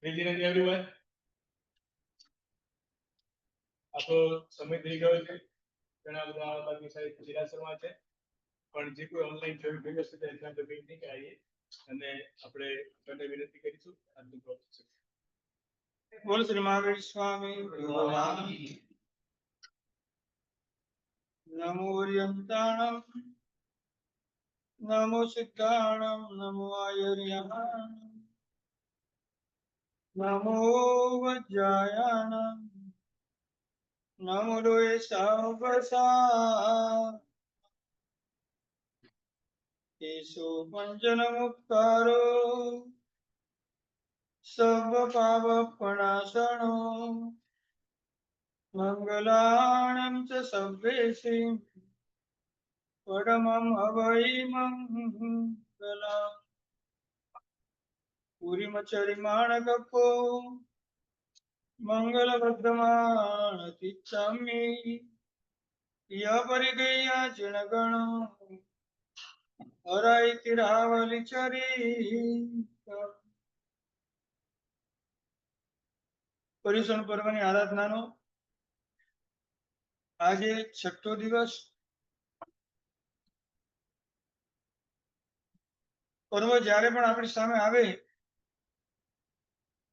Vijaynagar everyone. આપણો સમય થઈ ગયો છે. ઘણા બધા બાકી સાહેબ નિરાશમાં છે, પણ જે કોઈ ઓનલાઈન જોઈન થયો છે એક્ઝામ તો નહીં કરાવીએ અને આપણે તમને વિનંતી કરીશું આજનું પ્રોસેસ. બોલ શ્રી મહાવીર સ્વામી ભગવાન. નમો ઓરિયંતાણમ નમો સિદ્ધાણમ નમો આયર્યાણમ નમો વજ્રાયાણમ નમો લોય સર્વસા કેશો પંચન મુક્તારો સર્વ પાપ પ્રણાશનો મંગલાણં ચ સર્વેશી પરમં અવૈ મંગલં પુરીમચરિમાણ કપો મંગલ વર્ધમાન તિચ્છામિ ય પરિગયા જનગણ હરાય તિરાવલી ચરી. પર્યુષણ પર્વની આરાધનાનો આજે 6ઠો દિવસ. પર્વ જ્યારે પણ આપણી સામે આવે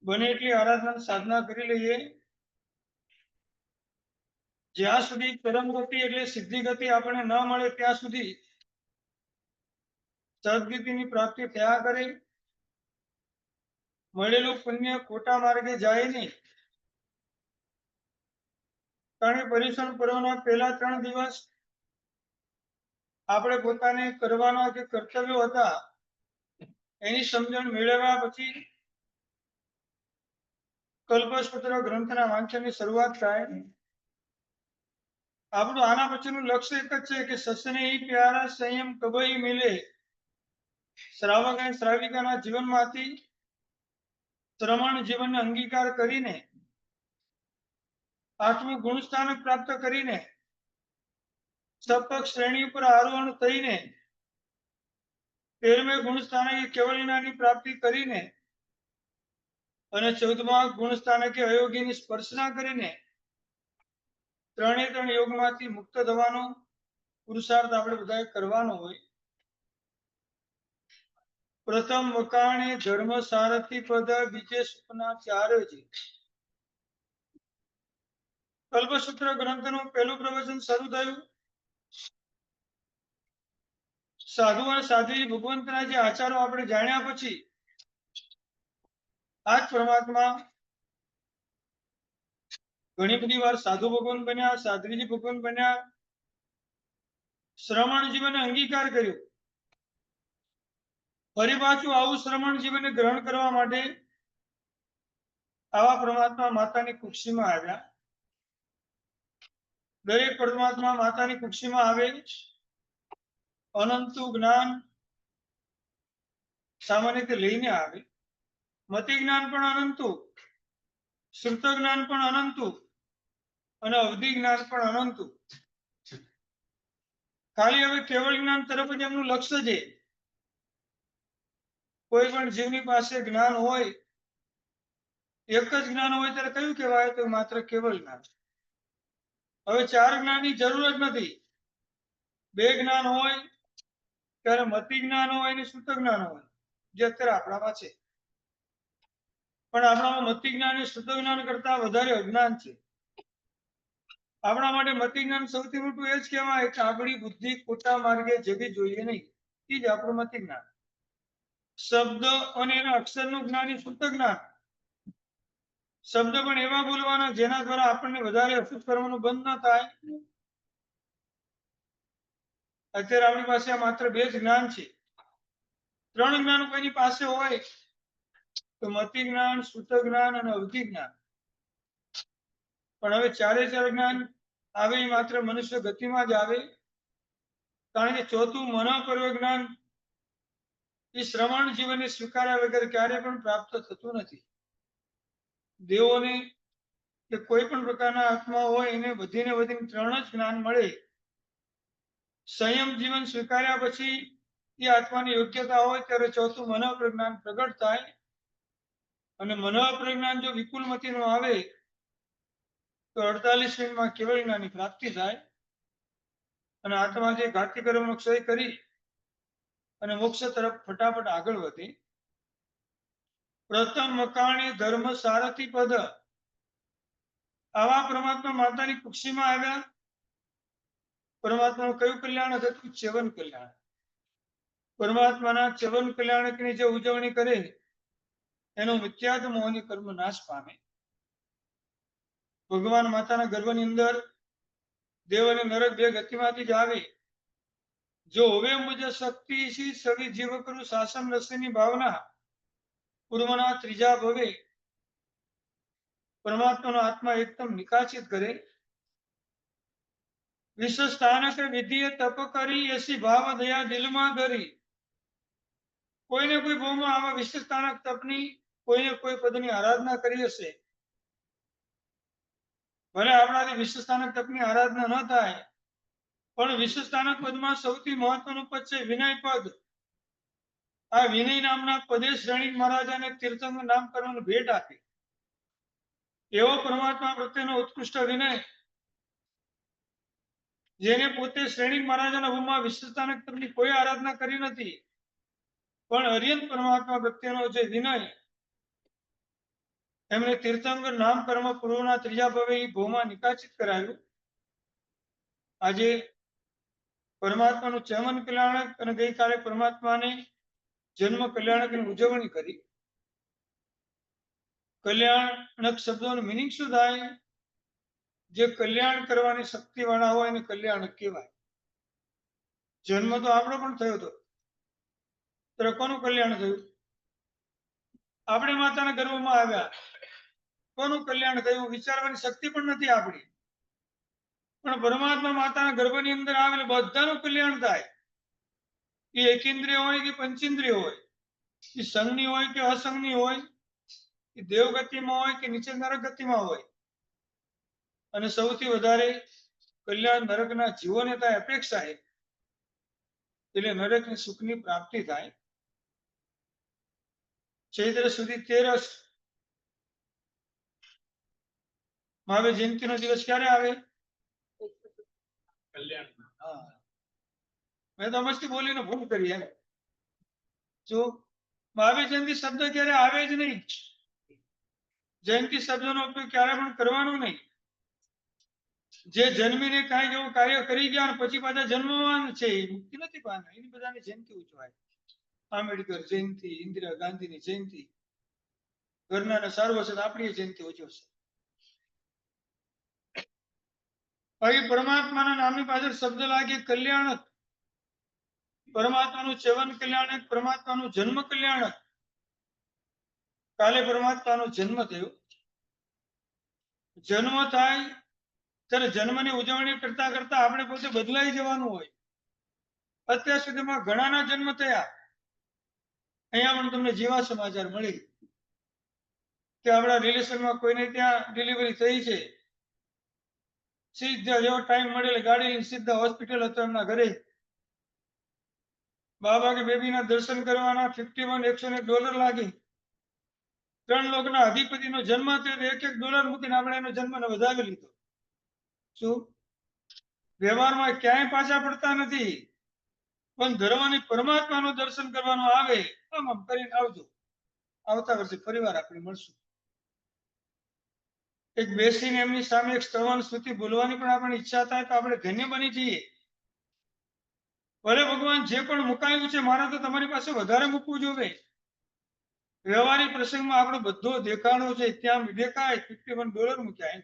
બને એટલી આરાધના સાધના કરી લઈએ. જ્યાં સુધી પરમ ગતિ એટલે સિદ્ધિ ગતિ આપણને ન મળે ત્યાં સુધી સદગતિની પ્રાપ્તિ થયા કરે. મળેલું પુણ્ય ખોટા માર્ગે જાય નહીં. કારણ કે પર્યુષણ પર્વના પહેલા 3 દિવસ આપણે પોતાને કરવાના જે કર્તવ્યો હતા એની સમજણ મેળવ્યા પછી કલ્પસૂત્ર ગ્રંથના વાંચનની શરૂઆત થાય. આપણું આના પછીનું લક્ષ્ય એક જ છે કે સસને પ્યારા સંયમ કબઈ મિલે. શ્રાવક અને શ્રાવિકાના જીવનમાંથી શ્રમણ જીવનને અંગીકાર કરીને 8મું ગુણસ્થાન પ્રાપ્ત કરીને સપક શ્રેણી ઉપર આરોહણ થઈને 13મે ગુણસ્થાનકે કેવલિનાની પ્રાપ્તિ કરીને અને 14મા ગુણસ્થાનકે અયોગીની સ્પર્શના કરીને 3 યોગમાંથી મુક્ત થવાનો પુરુષાર્થ આપણે બધાએ કરવાનો હોય. પ્રથમ વકાણે ધર્મ સારથી પદ બીજે સુખના ચારજી. કલ્પસૂત્ર ગ્રંથનું પહેલું પ્રવચન શરૂ થયું. સાધુ અને સાધ્વી ભગવંતના જે આચારો આપણે જાણ્યા પછી આજ પરમાત્મા ઘણી બધી વાર સાધુ ભગવાન બન્યા, સાધ્વીજી ભગવાન બન્યા, શ્રમણ જીવનને અંગીકાર કર્યો. ફરી પાછું આવું શ્રમણ જીવનને ગ્રહણ કરવા માટે આવા પરમાત્મા માતાની કુક્ષીમાં આવ્યા. દરેક પરમાત્મા માતાની કુક્ષીમાં આવે અનંતું જ્ઞાન સામાન્ય રીતે લઈને આવે. મતિ જ્ઞાન પણ અનંતું, શ્રુત જ્ઞાન પણ અનંતું અને અવધિ જ્ઞાન પણ અનંતું. ખાલી હવે કેવળ જ્ઞાન તરફ જ એમનું લક્ષ્ય છે. કોઈ પણ જીવની પાસે જ્ઞાન હોય, એક જ જ્ઞાન હોય ત્યારે કયું કહેવાય? તો માત્ર કેવળ જ્ઞાન. હવે 4 જ્ઞાનની જરૂર જ નથી. 2 જ્ઞાન હોય ત્યારે મતિ જ્ઞાન હોય અને શ્રુત જ્ઞાન હોય, જે અત્યારે આપણામાં છે. પણ આપણામાં મતિ જ્ઞાન અને શ્રુત જ્ઞાન કરતા વધારે અજ્ઞાન છે. આપણા માટે મતિ જ્ઞાન સૌથી મોટું એ જ કહેવાય કે આપણી બુદ્ધિ ખોટા માર્ગે જવી જોઈએ નહીં. એ જ આપણું મતિ જ્ઞાન. શબ્દ અને એના અક્ષરનું જ્ઞાન એ શુદ્ધ જ્ઞાન. શબ્દ પણ એવા બોલવાના જેના દ્વારા આપણને વધારે અશુદ્ધ કરવાનું બંધ ન થાય. અત્યારે આપણી પાસે આ માત્ર 2 જ જ્ઞાન છે. 3 જ્ઞાન કોઈની પાસે હોય તો મતિ જ્ઞાન, શ્રુત જ્ઞાન અને અવધિ જ્ઞાન. પણ હવે 4 જ્ઞાન આવે એ માત્ર મનુષ્ય ગતિમાં જ આવે. કારણ કે 4થું મનોપર્વ જ્ઞાન એ શ્રવણ જીવનને સ્વીકાર્યા વગર ક્યારે પણ પ્રાપ્ત થતું નથી. દેવોને કે કોઈ પણ પ્રકારના આત્મા હોય એને વધીને 3 જ જ્ઞાન મળે. સંયમ જીવન સ્વીકાર્યા પછી એ આત્માની યોગ્યતા હોય ત્યારે 4થું મનોપ્રજ્ઞાન પ્રગટ થાય. અને મનોપ્રજ્ઞાન જો વિપુલમતી નો આવે તો 48 મિનિટમાં કેવળ જ્ઞાનની પ્રાપ્તિ થાય અને આત્મા જે ઘાતી કર્મનો ક્ષય કરી અને મોક્ષ તરફ ફટાફટ આગળ વધે. પ્રથમ મકાણી ધર્મ સારથી પદ, આવા પરમાત્મા માતાની કુક્ષીમાં આવ્યા. પરમાત્માનું કયું કલ્યાણ હતું? ચ્યવન કલ્યાણ. પરમાત્માના ચ્યવન કલ્યાણકની જે ઉજવણી કરે એનો મિથ્યાત્વ મોહની કર્મ નાશ પામે. ભગવાન માતાના ગર્ભની અંદર દેવ અને નરક બે ગતિમાંથી જ આવે. જો હવે મુજ શક્તિ સી સવી જીવ કરું શાસન રસની ભાવના, પૂર્વના ત્રીજા ભવે પરમાત્માનો આત્મા એકદમ નિકાચિત કરે. વિશ્વ સ્થાનક વિધિએ તપ કરી એસી ભાવ દયા દિલમાં ધરી. કોઈને કોઈ ભાવમાં આવા વિશ્વ સ્થાનક તપની કોઈને કોઈ પદની આરાધના કરી હશે. ભલે આપણાથી વિશ્વ સ્થાનક તપની આરાધના ન થાય, પણ વિશ્વ સ્થાનક પદમાં સૌથી મહત્વનું પદ છે વિનય પદ. આ વિનય નામના પદે શ્રેણિક મહારાજાને તીર્થંકર નામ કરવાનું ભેટ આપી. એવો પરમાત્મા પ્રત્યેનો ઉત્કૃષ્ટ વિનય, જેને પોતે શ્રેણિક મહારાજાના રૂપમાં વિશ્વ સ્થાનક તપની કોઈ આરાધના કરી નથી, પણ હરિયંત પરમાત્મા પ્રત્યેનો જે વિનય, એમણે તીર્થંકર નામ કર્મ પૂર્વના ત્રીજા ભવે ભોમાં નિકાચિત કરાયું. આજે પરમાત્માનું ચ્યવન કલ્યાણક અને ગઈકાલે પરમાત્માને જન્મ કલ્યાણકની ઉજવણી કરી. કલ્યાણક શબ્દોનું મિનિંગ શું થાય? જે કલ્યાણ કરવાની શક્તિ વાળા હોય એને કલ્યાણક કહેવાય. જન્મ તો આપણો પણ થયો હતો, તો કોનું કલ્યાણ થયું? આપણે માતાના ગર્ભમાં આવ્યા, કોનું કલ્યાણ થયું? વિચારવાની શક્તિ પણ નથી આપણી, પણ પરમાત્મા માતાના ગર્ભની અંદર આવે એટલે બધાનું કલ્યાણ થાય. એ એકેન્દ્રિય હોય કે પંચેન્દ્રિય હોય, એ સંઘની હોય કે અસંઘની હોય, એ દેવગતિમાં હોય કે નીચે નરક ગતિમાં હોય. અને સૌથી વધારે કલ્યાણ નરકના જીવોને થાય અપેક્ષા છે, એટલે નરકની સુખની પ્રાપ્તિ થાય. ચૈત્ર સુધી તેરસ મહાવીર જયંતિનો દિવસ ક્યારે આવે? કલ્યાણ. હા, મેં તો મસ્તી બોલીને ભૂલ કરી એમ. જો મહાવીર જયંતિ શબ્દ ક્યારે આવે જ નહીં. જયંતિ શબ્દનો ઉપયોગ ક્યારે પણ કરવાનો નહીં. જે જન્મીને કાંઈક એવું કાર્ય કરી ગયા પછી પાછા જન્મવાના છે, એ મુક્તિ નથી પામના. એની બધાની જયંતિ ઉજવાય. આંબેડકર જયંતિ, ઇન્દિરા ગાંધીની જયંતિ, ઘરના સારું હશે તો આપણી જયંતિ ઉજવશે. બાકી પરમાત્માના નામની પાછળ શબ્દ લાગે કલ્યાણક. પરમાત્માનું ચ્યવન કલ્યાણક, પરમાત્માનું જન્મ કલ્યાણક. કાલે પરમાત્માનો જન્મ થયો. જન્મ થાય ત્યારે જન્મની ઉજવણી કરતા કરતા આપણે પોતે બદલાઈ જવાનું હોય. અત્યાર સુધીમાં ઘણાના જન્મ થયા. અહીંયા પણ તમને જેવા સમાચાર મળી કે આપણા રિલેશનમાં કોઈને ત્યાં ડિલિવરી થઈ છે, સીધા જેવો ટાઈમ મળે ગાડી લઈને સીધા હોસ્પિટલ હતો એમના ઘરે. બાબા કે બેબીના દર્શન કરવાના $51 લાગી. 3 લોકોના અધિપતિનો જન્મ થયો, $1 મૂકીને આપણે એનો જન્મને વધાવી લીધો. શું વ્યવહારમાં ક્યાંય પાછા પડતા નથી, પણ ધર્મની પરમાત્માનું દર્શન કરવાનું આવે આમ આમ કરીને આવજો. આવતા વર્ષે ફરીવાર આપણે મળશું. એક બેસીને એમની સામે એક શ્રવણ સ્તુતિ બોલવાની પણ આપણને ઈચ્છા થાય તો આપણે ધન્ય બની જઈએ. ભલે ભગવાન જે પણ મુકાયું છે, મારે તો તમારી પાસે વધારે મૂકવું જોઈએ. વ્યવહારિક પ્રસંગમાં આપણો બધો દેખાડો છે, ત્યાં દેખાય $51 મૂક્યા.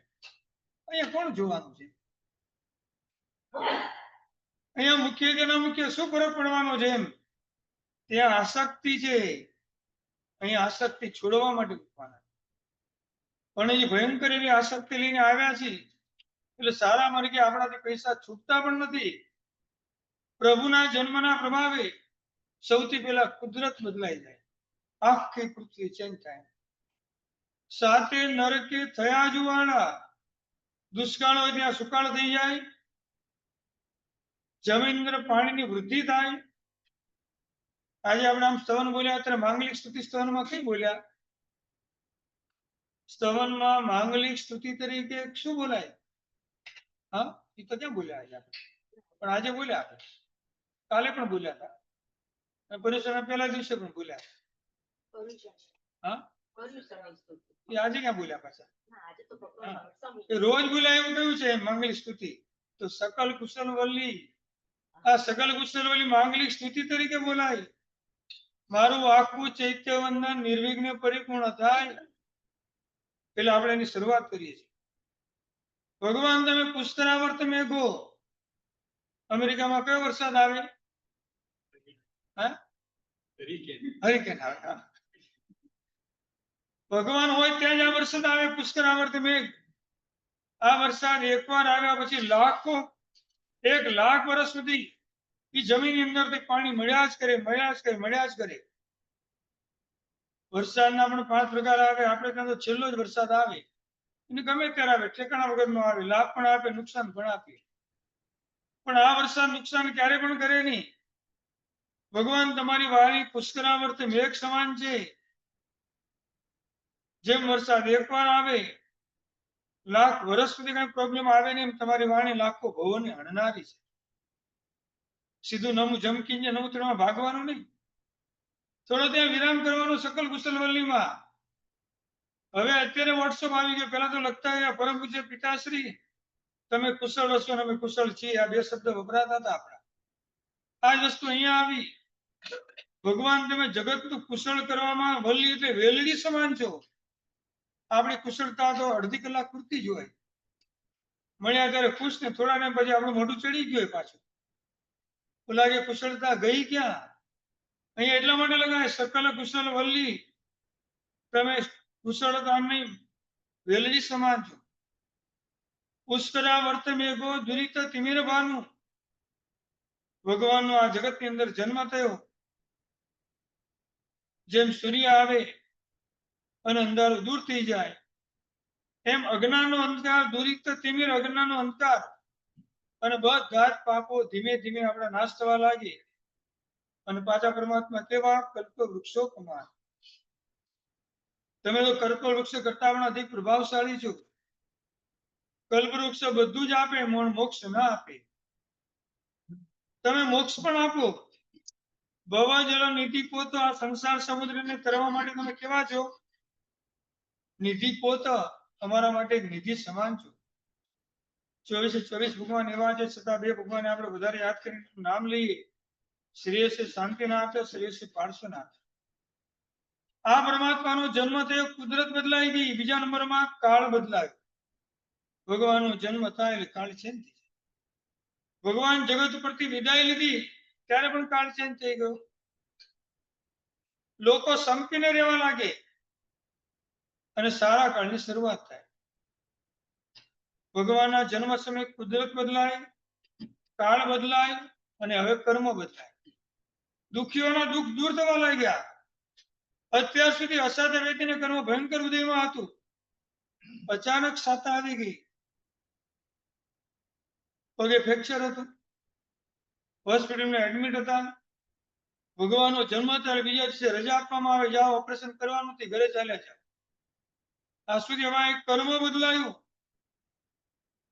અહીંયા કોણ જોવાનું છે? અહીંયા મૂકીએ કે ના મૂકીએ શું ફરક પડવાનો છે? એમ ત્યાં આસક્તિ છે, અહીંયા આસક્તિ છોડવા માટે મૂકવાના. પણ એ ભયંકર એવી આસક્તિ લઈને આવ્યા છે, એટલે સારા માર્ગે આપણાથી પૈસા છૂટતા પણ નથી. પ્રભુના જન્મના પ્રભાવે સૌથી પહેલા કુદરત બદલાઈ જાય, આખી પૃથ્વી ચેન્જ થાય. સાથે નરકે થયા જુવાળા, દુષ્કાળ હોય ત્યાં સુકાળ થઈ જાય, જમીન અંદર પાણીની વૃદ્ધિ થાય. આજે આપણે આમ સ્તવન બોલ્યા, અત્યારે માંગલિક સ્તુતિ સ્તવનમાં કઈ બોલ્યા? સ્તવનમાં માંગલિક સ્તુતિ તરીકે શું બોલાય? હા, એ તો ક્યાં બોલ્યા આજે આપણે? પણ આજે બોલ્યા આપણે, કાલે પણ બોલ્યા હતા, અને પર્યુષણના પહેલા દિવસે પણ બોલ્યા. હા, એ આજે ક્યાં બોલ્યા પાછા? એ રોજ બોલ્યા એવું કયું છે માંગલિક સ્તુતિ? તો સકલ કુશલ વલ્લી, આ સકલ કુશલ વલ્લી માંગલિક સ્તુતિ તરીકે બોલાય. મારું આખું ચૈત્ય વંદન નિર્વિઘ્ને પરિપૂર્ણ થાય, એટલે આપણે એની શરૂઆત કરીએ છીએ. ભગવાન તમે પુષ્કરાવર્ત મેઘો, અમેરિકામાં કયો વરસાદ આવે? હા, હરિકેન આવે. હા, ભગવાન હોય ત્યાં જ આ વરસાદ આવે, પુષ્કરાવર્ત મેઘ. આ વરસાદ એકવાર આવ્યા પછી લાખો, 1,00,000 વર્ષ સુધી એ જમીનની અંદરથી પાણી મળ્યા જ કરે, મળ્યા જ કરે, મળ્યા જ કરે. વરસાદના પણ 5 પ્રકાર આવે. આપણે ત્યાં તો છેલ્લો જ વરસાદ આવે, એને ગમે ત્યારે આવે, ઠેકાણા વગરનો આવે, લાભ પણ આપે, નુકસાન પણ આપે. પણ આ વરસાદ નુકસાન ક્યારે પણ કરે નહીં. ભગવાન તમારી વાણી પુષ્કરાવર્ત મેઘ સમાન છે. જેમ વરસાદ એકવાર આવે, 1,00,000 વર્ષ સુધી કઈ પ્રોબ્લેમ આવે નહીં, તમારી વાણી લાખો ભવોને હણનારી છે. સીધું નમું જમકીને નવતરમાં ભાગવાનું નહીં, થોડો ત્યાં વિરામ કરવાનો સકલ કુશલ વલ્લીમાં. હવે અત્યારે વોટ્સઅપ આવી ગયો, પેલા તો લખતા ગયા પરમ પૂજ્ય પિતાશ્રી તમે કુશળ હશો ને અમે કુશળ છીએ, આ 2 શબ્દ વપરાતા હતા આપણા. આ જ વસ્તુ અહીંયા આવી. ભગવાન તમે જગતનું કુશળ કરવામાં વલ્લી એટલે વેલડી સમાન છો. આપણી કુશળતા તો અડધી કલાક પૂરતી જ હોય, મળ્યા ત્યારે ખુશ ને થોડા ટાઈમ પછી આપણું મોઢું ચડી ગયું પાછું, ઓલા કે કુશળતા ગઈ ક્યાં? અહીંયા એટલા માટે લગાય સકલ કુશલ વલ્લી તમે કુશળતા નહીં વેલડી સમાન છો. પુષ્કરાવર્ત મેઘો દુરિત તિમિર ભાનુ, ભગવાનનો આ જગતની અંદર જન્મ થયો. જેમ સૂર્ય આવે અને અંધારું દૂર થઈ જાય, એમ અજ્ઞાનનો અંધકાર દુરિત તિમિર, અજ્ઞાનનો અંધકાર અને બધા જ પાપો ધીમે ધીમે આપણા નાશ થવા લાગે, અને પાછા પરમાત્મા કેવા કલ્પ વૃક્ષો કમાન. તમે તો કલ્પ વૃક્ષ કરતા પણ અધિક પ્રભાવશાળી છો. કલ્પવૃક્ષ બધું જ આપે, મોક્ષ ના આપે. તમે મોક્ષ પણ આપો. ભવજળ નિધિ પોત, આ સંસાર સમુદ્રને તરવા માટે તમે કેવા છો? નિધિ પોત, અમારા માટે નિધિ સમાન છો. 24 ભગવાન એવા છે, છતાં 2 ભગવાન આપણે વધારે યાદ કરીને નામ લઈએ. શ્રેયસે શાંતિનાથ, શ્રેયસે પાર્શ્વનાથ. આ પરમાત્માનો જન્મ થયો, કુદરત બદલાઈ ગઈ. બીજા નંબરમાં કાળ બદલાયો. ભગવાનનો જન્મ થાય એટલે કાળ ચેન્જ થઈ જાય. ભગવાન જગત પરથી વિદાય લીધી ત્યારે પણ કાળ ચેન્જ થઈ ગયો. લોકો સંપીને રહેવા લાગે અને સારા કાળની શરૂઆત થાય. ભગવાનના જન્મ સમયે કુદરત બદલાય, કાળ બદલાય અને હવે કર્મ બદલાય. દુઃખીઓના દુઃખ દૂર થવા લાગ્યા. અત્યાર સુધી અસાધ્ય વ્યક્તિને કર્મ ભયંકર ઉદયમાં હતું, અચાનક સાતા આવી ગઈ. પગે ફ્રેક્ચર હતું, હોસ્પિટલમાં એડમિટ હતા. ભગવાનનો જન્મ ત્યારે બીજા દિવસે રજા આપવામાં આવે, જાઓ ઓપરેશન કરવાનું નથી, ઘરે ચાલ્યા જાઓ. આ સુધી એમાં કર્મ બદલાયું.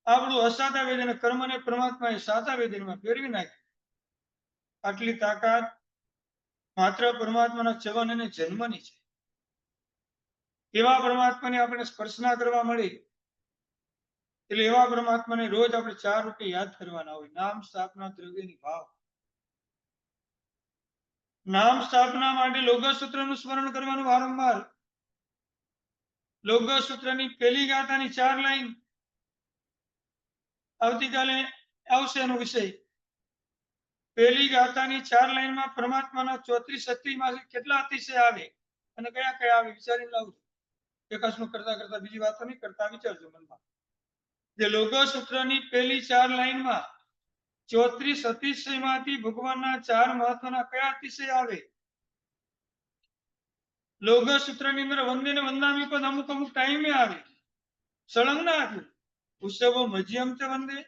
આપણું અસાધા વેદને કર્મને પરમાત્માએ સાતા વેદનમાં ફેરવી નાખ્યું. આટલી તાકાત માત્ર પરમાત્માના ચવન અને જન્મની છે. એવા પરમાત્માને આપણે સ્પર્શના કરવા મળે, એટલે એવા પરમાત્માને રોજ આપણે 4 રૂપે યાદ કરવાના હોય. નામ સ્થાપના દ્રવ્યની ભાવ. નામ સ્થાપના માટે લોગસૂત્રનું સ્મરણ કરવાનું વારંવાર. લોગસૂત્રની પહેલી ગાથાની 4 લાઈન આવતીકાલે આવશે એનો વિષય. પહેલી ગાથાની 4 લાઈનમાં પરમાત્માના 34 માં કેટલા અતિશય આવે અને કયા કયા આવે વિચારી લાવજો. એકાસનું કરતા કરતા બીજી વાતો નહીં કરતા, વિચારજો મનમાં. જે લોગસૂત્રની પહેલી 4 લાઈનમાં 34 અતિશયમાંથી ભગવાનના 4 મહત્વના કયા અતિશય આવે? લોગસૂત્રની અંદર વંદે ને વંદામી પદ અમુક અમુક ટાઈમે આવે, સળંગ ના આપ્યું. ઉત્સવો મધ્યમ તે વંદે,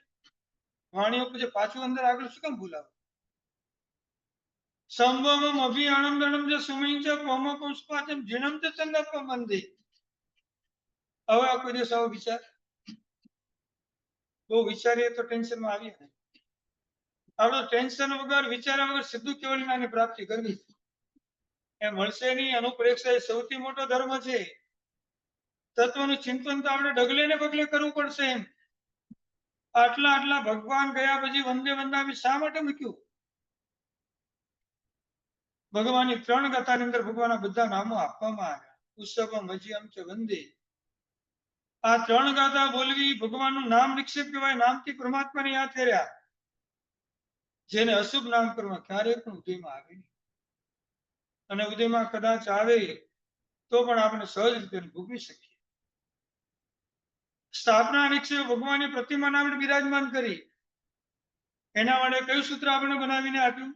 વાણીઓ પછી પાછું અંદર આગળ શું કેમ બોલાવે? સંભવમ અભિયાણમ દણમ જે સુમિંચ પોમ પુષ્પાચમ જીણમ તે ચંદપ વંદે. હવે આ કોઈ દિવસ આવો વિચાર બહુ વિચારીએ તો ટેન્શનમાં આવીએ ને. આપણે ટેન્શન વગર વિચાર્યા વગર સીધું કેવળ જ્ઞાનની પ્રાપ્તિ કરવી એ મળશે નહીં. અનુપ્રેક્ષા એ સૌથી મોટો ધર્મ છે. તત્વનું ચિંતન તો આપણે ડગલે ને પગલે કરવું પડશે. એમ આટલા ભગવાન ગયા પછી વંદે વંદામી શા માટે મૂક્યું? ભગવાનની 3 ગાથાની અંદર ભગવાનના બધા નામો આપવામાં આવ્યા. ઉત્સવમ અજ્યમ ચ વંદે. આ 3 ગાથા બોલવી ભગવાનનું નામ નિક્ષેપ કહેવાય. નામથી પરમાત્માને યાદ કર્યા. જેને અશુભ નામ કરવા ક્યારેય પણ ઉદયમાં આવે નહીં. અને ઉદયમાં કદાચ આવે તો પણ આપણે સહજ રીતે ભોગવી શકીએ. સ્થાપના નિક્ષેપ ભગવાનની પ્રતિમાને આપણે બિરાજમાન કરી. એના માટે કયું સૂત્ર આપણે બનાવીને આપ્યું?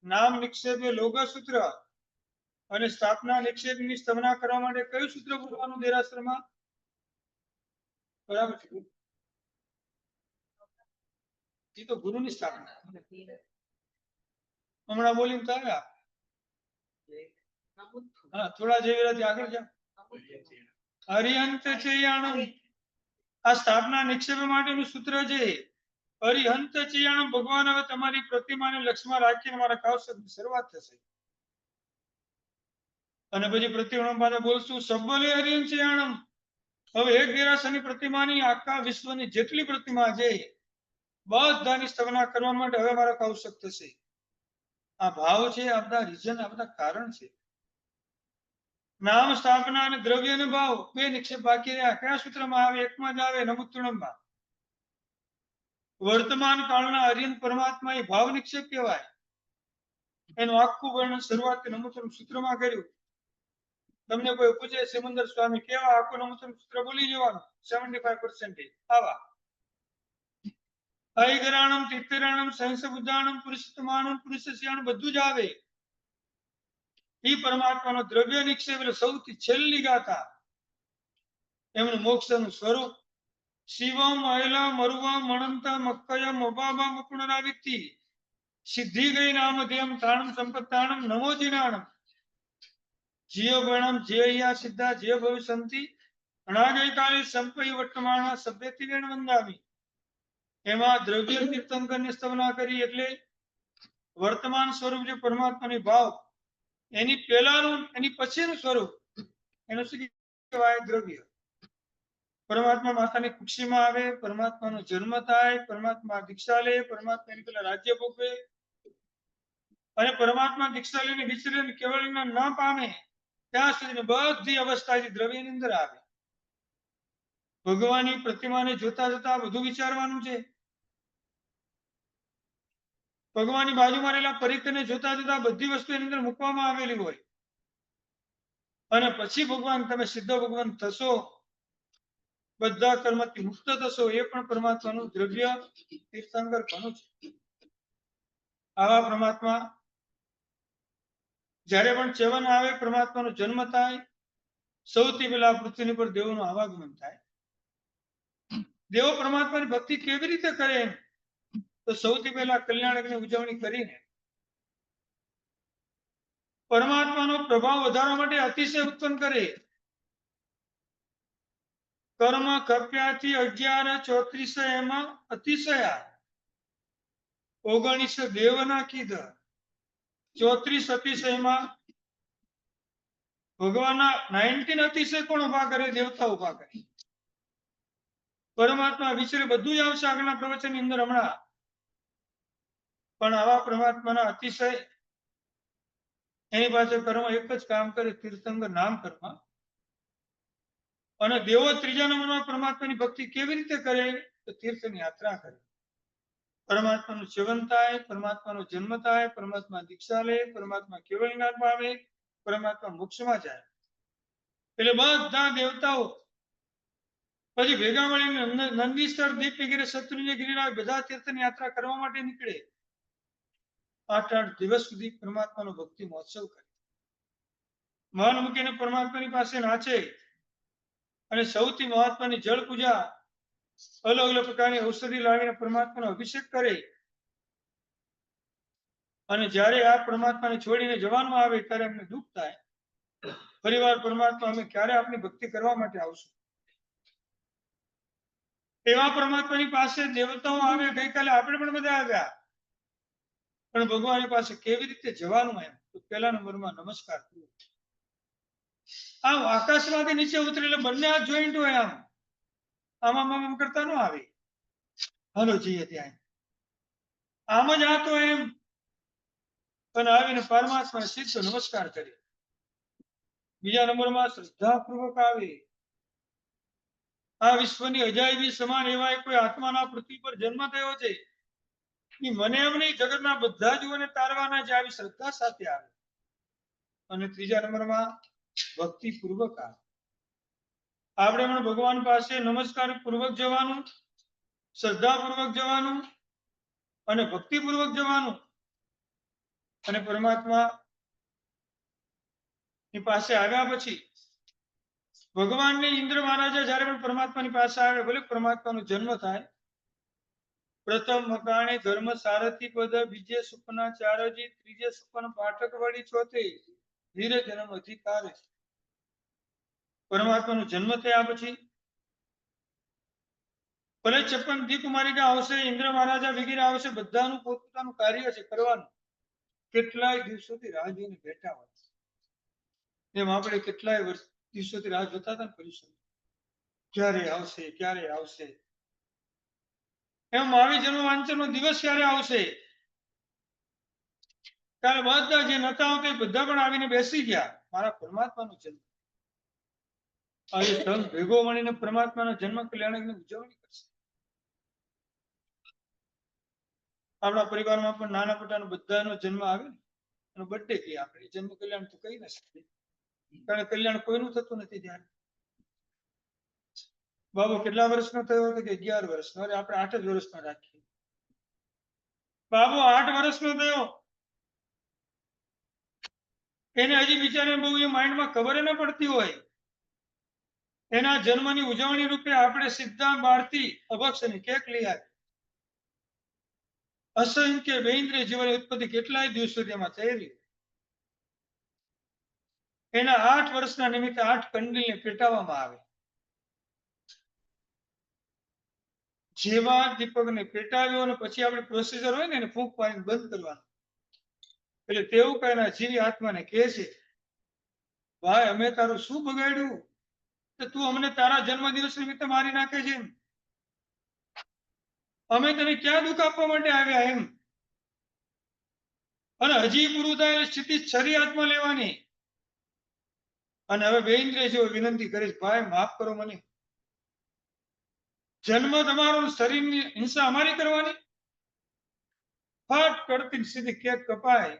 નામ નિક્ષેપ એ લોગ સૂત્ર. અને સ્થાપના નિક્ષેપની સ્થાપના કરવા માટે કયું સૂત્ર બોલવાનું દેરાસરમાં? બરાબર છે. એ તો ગુરુની સ્થાપના. હમણાં બોલીને તો આવ્યા. હા, થોડા જેવી રીતે આગળ જાઓ. હરિહંત છે આ સ્થાપના નિક્ષેપ માટેનું સૂત્ર છે. હરિહંત ચિયાણમ. ભગવાન હવે તમારી પ્રતિમાને લક્ષમાં રાખીને મારા કાવશબ્દની શરૂઆત થશે. અને પછી પ્રતિમા પાસે બોલશું સબલે હરિહંત ચિયાણમ. હવે એક દેરાસરની પ્રતિમાની આખા વિશ્વની જેટલી પ્રતિમા છે બધાની સ્થાપના કરવા માટે હવે મારા કૌશક થશે. આ ભાવ છે, આ બધા રીઝન, આ બધા કારણ છે. નામ સ્થાપના અને દ્રવ્ય અને ભાવ બે નિક્ષેપ બાકી રહ્યા. કયા સૂત્રમાં આવે? એકમાં જ આવે, નમુત્તણમમાં. વર્તમાન કાળના હરિહંત પરમાત્મા એ ભાવ નિક્ષેપ કહેવાય. એનું આખું વર્ણન શરૂઆત નમુત્તમ સૂત્રમાં કર્યું. તમને કોઈ પૂછે સિમંદર સ્વામી કેવા, આખું નમુત્તમ સૂત્ર બોલી જવાનું. 75% આવા. અયગરાણમ, તિત્તરાણમ, સંસ બુદ્ધાણમ, પુરુષોત્તમાણમ, પુરુષસ્યાણમ બધું જ આવે. એ પરમાત્માનો દ્રવ્ય નિક્ષેપ એટલે સૌથી છેલ્લી ગાથા. એમનું મોક્ષનું સ્વરૂપ શિવમ અયલમ અરુવમ મણંત મક્કયમ અબાબમ પુનરાવિત્તિ સિદ્ધિ ગઈ નામધેયમ તાણમ સંપત્તાણમ નમો જીનાણમ જીવ ગણમ જેયા સિદ્ધા જે ભવિષ્યંતિ અનાગય કાલે સંપય વર્તમાન સભ્યતિ વેણ વંદામી. એમાં દ્રવ્ય તીર્થંકરની સ્થાપના કરી એટલે વર્તમાન સ્વરૂપ જે પરમાત્માની ભાવ એની પહેલાનું એની પછીનું સ્વરૂપ એનું શું કહેવાય? દ્રવ્ય. પરમાત્મા માતાની કુક્ષીમાં આવે, પરમાત્માનો જન્મ થાય, પરમાત્મા દીક્ષા લે, પરમાત્મા એની પેલા રાજ્ય ભોગવે અને પરમાત્મા દીક્ષા લઈને વિચરે કેવળ જ્ઞાન ન પામે ત્યાં સુધી બધી અવસ્થા દ્રવ્યની અંદર આવે. ભગવાનની પ્રતિમાને જોતા જોતા બધું વિચારવાનું છે. ભગવાનની બાજુમાં રહેલા પરિકરને જોતા જોતા બધી વસ્તુ એની અંદર મૂકવામાં આવેલી હોય. અને પછી ભગવાન તમે સિદ્ધ ભગવાન થશો, બધા કર્મથી મુક્ત થશો. એ પણ પરમાત્માનું દ્રવ્ય તીર્થંકર ઘણું છે. આવા પરમાત્મા જ્યારે પણ ચેવન આવે, પરમાત્માનો જન્મ થાય, સૌથી પહેલા પૃથ્વીની પર દેવોનું આવાગમન થાય. દેવો પરમાત્માની ભક્તિ કેવી રીતે કરે? તો સૌથી પહેલા કલ્યાણકની ઉજવણી કરીને પરમાત્માનો પ્રભાવ વધારવા માટે અતિશય ઉત્પન્ન કરે. કર્મ કપ્યાથી 11 34 એમાં અતિશયા 19 દેવના કીધા. 34 અતિશયમાં ભગવાનના 19 અતિશય કોણ ઉભા કરે? દેવતા ઉભા કરે. પરમાત્મા વિશે બધું જ આવશે આગળના પ્રવચનની અંદર હમણાં. પણ આવા પરમાત્માના અતિશય એની પાસે કર્મ એક જ કામ કરે, તીર્થંકર નામ કર્મ. અને દેવો ત્રીજા નંબરમાં પરમાત્માની ભક્તિ કેવી રીતે કરે? તો તીર્થની યાત્રા કરે. પરમાત્માનું સેવન થાય, પરમાત્માનો જન્મ થાય, પરમાત્મા દીક્ષા લે, પરમાત્મા કેવળ જ્ઞાન પામે, પરમાત્મા મોક્ષમાં જાય. એટલે બધા દેવતાઓ પછી ભેગા મળીને નંદીશ્વર, દીપ વગેરે શત્રુંજય ગિરિરાજ બધા તીર્થની યાત્રા કરવા માટે નીકળે. 8 દિવસ સુધી પરમાત્માનો ભક્તિ મહોત્સવ કરે. મન મૂકીને પરમાત્માની પાસે નાચે. અને સૌથી મહત્વની જળ પૂજા, અલગ અલગ પ્રકારની ઔષધિ લાવીને પરમાત્માનો અભિષેક કરે. અને જ્યારે આ પરમાત્માને છોડીને જવાનું આવે ત્યારે એમને દુઃખ થાય. ફરીવાર પરમાત્મા અમે ક્યારે આપની ભક્તિ કરવા માટે આવશું? એવા પરમાત્માની પાસે દેવતાઓ આવે, ગઈકાલે આપણે પણ બધા આવ્યા, પણ ભગવાનની પાસે કેવી રીતે જવાનું એમ? તો પહેલા નંબરમાં નમસ્કાર કરવો. આમ આકાશમાંથી નીચે ઉતરે એટલે બંને હાથ જોઈન્ટ હોય, આમ કરતા ન આવે. હાલો જઈએ ત્યાં, આમ જ હાથ હોય એમ, અને આવીને પરમાત્માને સીધો નમસ્કાર કરે. બીજા નંબરમાં શ્રદ્ધાપૂર્વક આવે. આ વિશ્વની અજાયબી સમાન એવા કોઈ આત્માના પૃથ્વી પર જન્મ થયો છે, મને એમ નહીં, જગતના બધા જીવોને તારવાના છે, આવી શ્રદ્ધા સાથે આવે. અને ત્રીજા નંબરમાં ભક્તિપૂર્વક આવે. આપણે પણ ભગવાન પાસે નમસ્કાર પૂર્વક જવાનું, શ્રદ્ધાપૂર્વક જવાનું અને ભક્તિપૂર્વક જવાનું. અને પરમાત્મા ની પાસે આવ્યા પછી ભગવાનને ઇન્દ્ર મહારાજા જયારે પણ પરમાત્માની પાસે આવે, ભલે પરમાત્માનો જન્મ થાય, પ્રથમ મકાણે ધર્મ સારથી પદ, બીજે સુપના ચારજી, ત્રીજે સુપન પાઠક વળી, ચોથે ધીરે જન્મ અધિકાર. પરમાત્માનો જન્મ થયા પછી ભલે 56 દીપમાલિકા આવશે, ઇન્દ્ર મહારાજા વગેરે આવશે, બધાનું પોતપોતાનું કાર્ય છે કરવાનું. કેટલાય દિવસોથી રાહ જોઈને બેઠા હોય, એમ આપણે કેટલાય દિવસોથી રાહ જોતા હતા ને પરિશ્રમ, ક્યારે આવશે, ક્યારે આવશે. એમ આવી જન્મ વાંચનનો દિવસ ક્યારે આવશે? ત્યારે બધા જે નતા આવતા એ બધા પણ આવીને બેસી ગયા, મારા પરમાત્માનો જન્મ. આજે સંઘ ભેગો મળીને પરમાત્માના જન્મ કલ્યાણકની ઉજવણી કરશે. આપણા પરિવારમાં પણ નાના મોટાનો બધાનો જન્મ આવે ને, એનો બર્થડે કહીએ આપણે, જન્મ કલ્યાણ તો કહી ના શકીએ, કારણ કલ્યાણ કોઈનું થતું નથી. ત્યારે બાબુ કેટલા વર્ષનો થયો હતો કે 11 વર્ષનો? અરે આપણે 8 જ વર્ષનો રાખીએ. બાબુ 8 વર્ષનો થયો, એને હજી બિચારાને બહુ એ માઇન્ડમાં ખબર ન પડતી હોય. એના જન્મની ઉજવણી રૂપે આપણે સીધા બહારથી અભક્ષની કેક લઈ આવી. અસંખ્ય બેન્દ્રિય જીવનની ઉત્પત્તિ કેટલાય દિવસ સુધી એમાં થયેલી. એના 8 વર્ષના નિમિત્તે 8 કંડીલને પેટાવવામાં આવે. જેવા દીપકને પેટાવ્યો અને પછી આપણે પ્રોસીજર હોય ને, એને ફૂંક પાડીને બંધ કરવાનું. એટલે તેવું કઈ જીવી આત્માને કહે છે, ભાઈ અમે તારું શું બગાડ્યું કે તું અમને તારા જન્મદિવસ નિમિત્તે મારી નાખે છે? અમે તને ક્યાં દુઃખ આપવા માટે આવ્યા એમ? અને હજી પૂરું થાય સ્થિતિ છરી હાથમાં લેવાની. અને હવે બે ઇન્દ્રિય જેવો વિનંતી કરીશ, ભાઈ માફ કરો મને, જન્મ તમારો, શરીરની હિંસા અમારી કરવાની? ફટ કરતી સીધી કેક કપાય.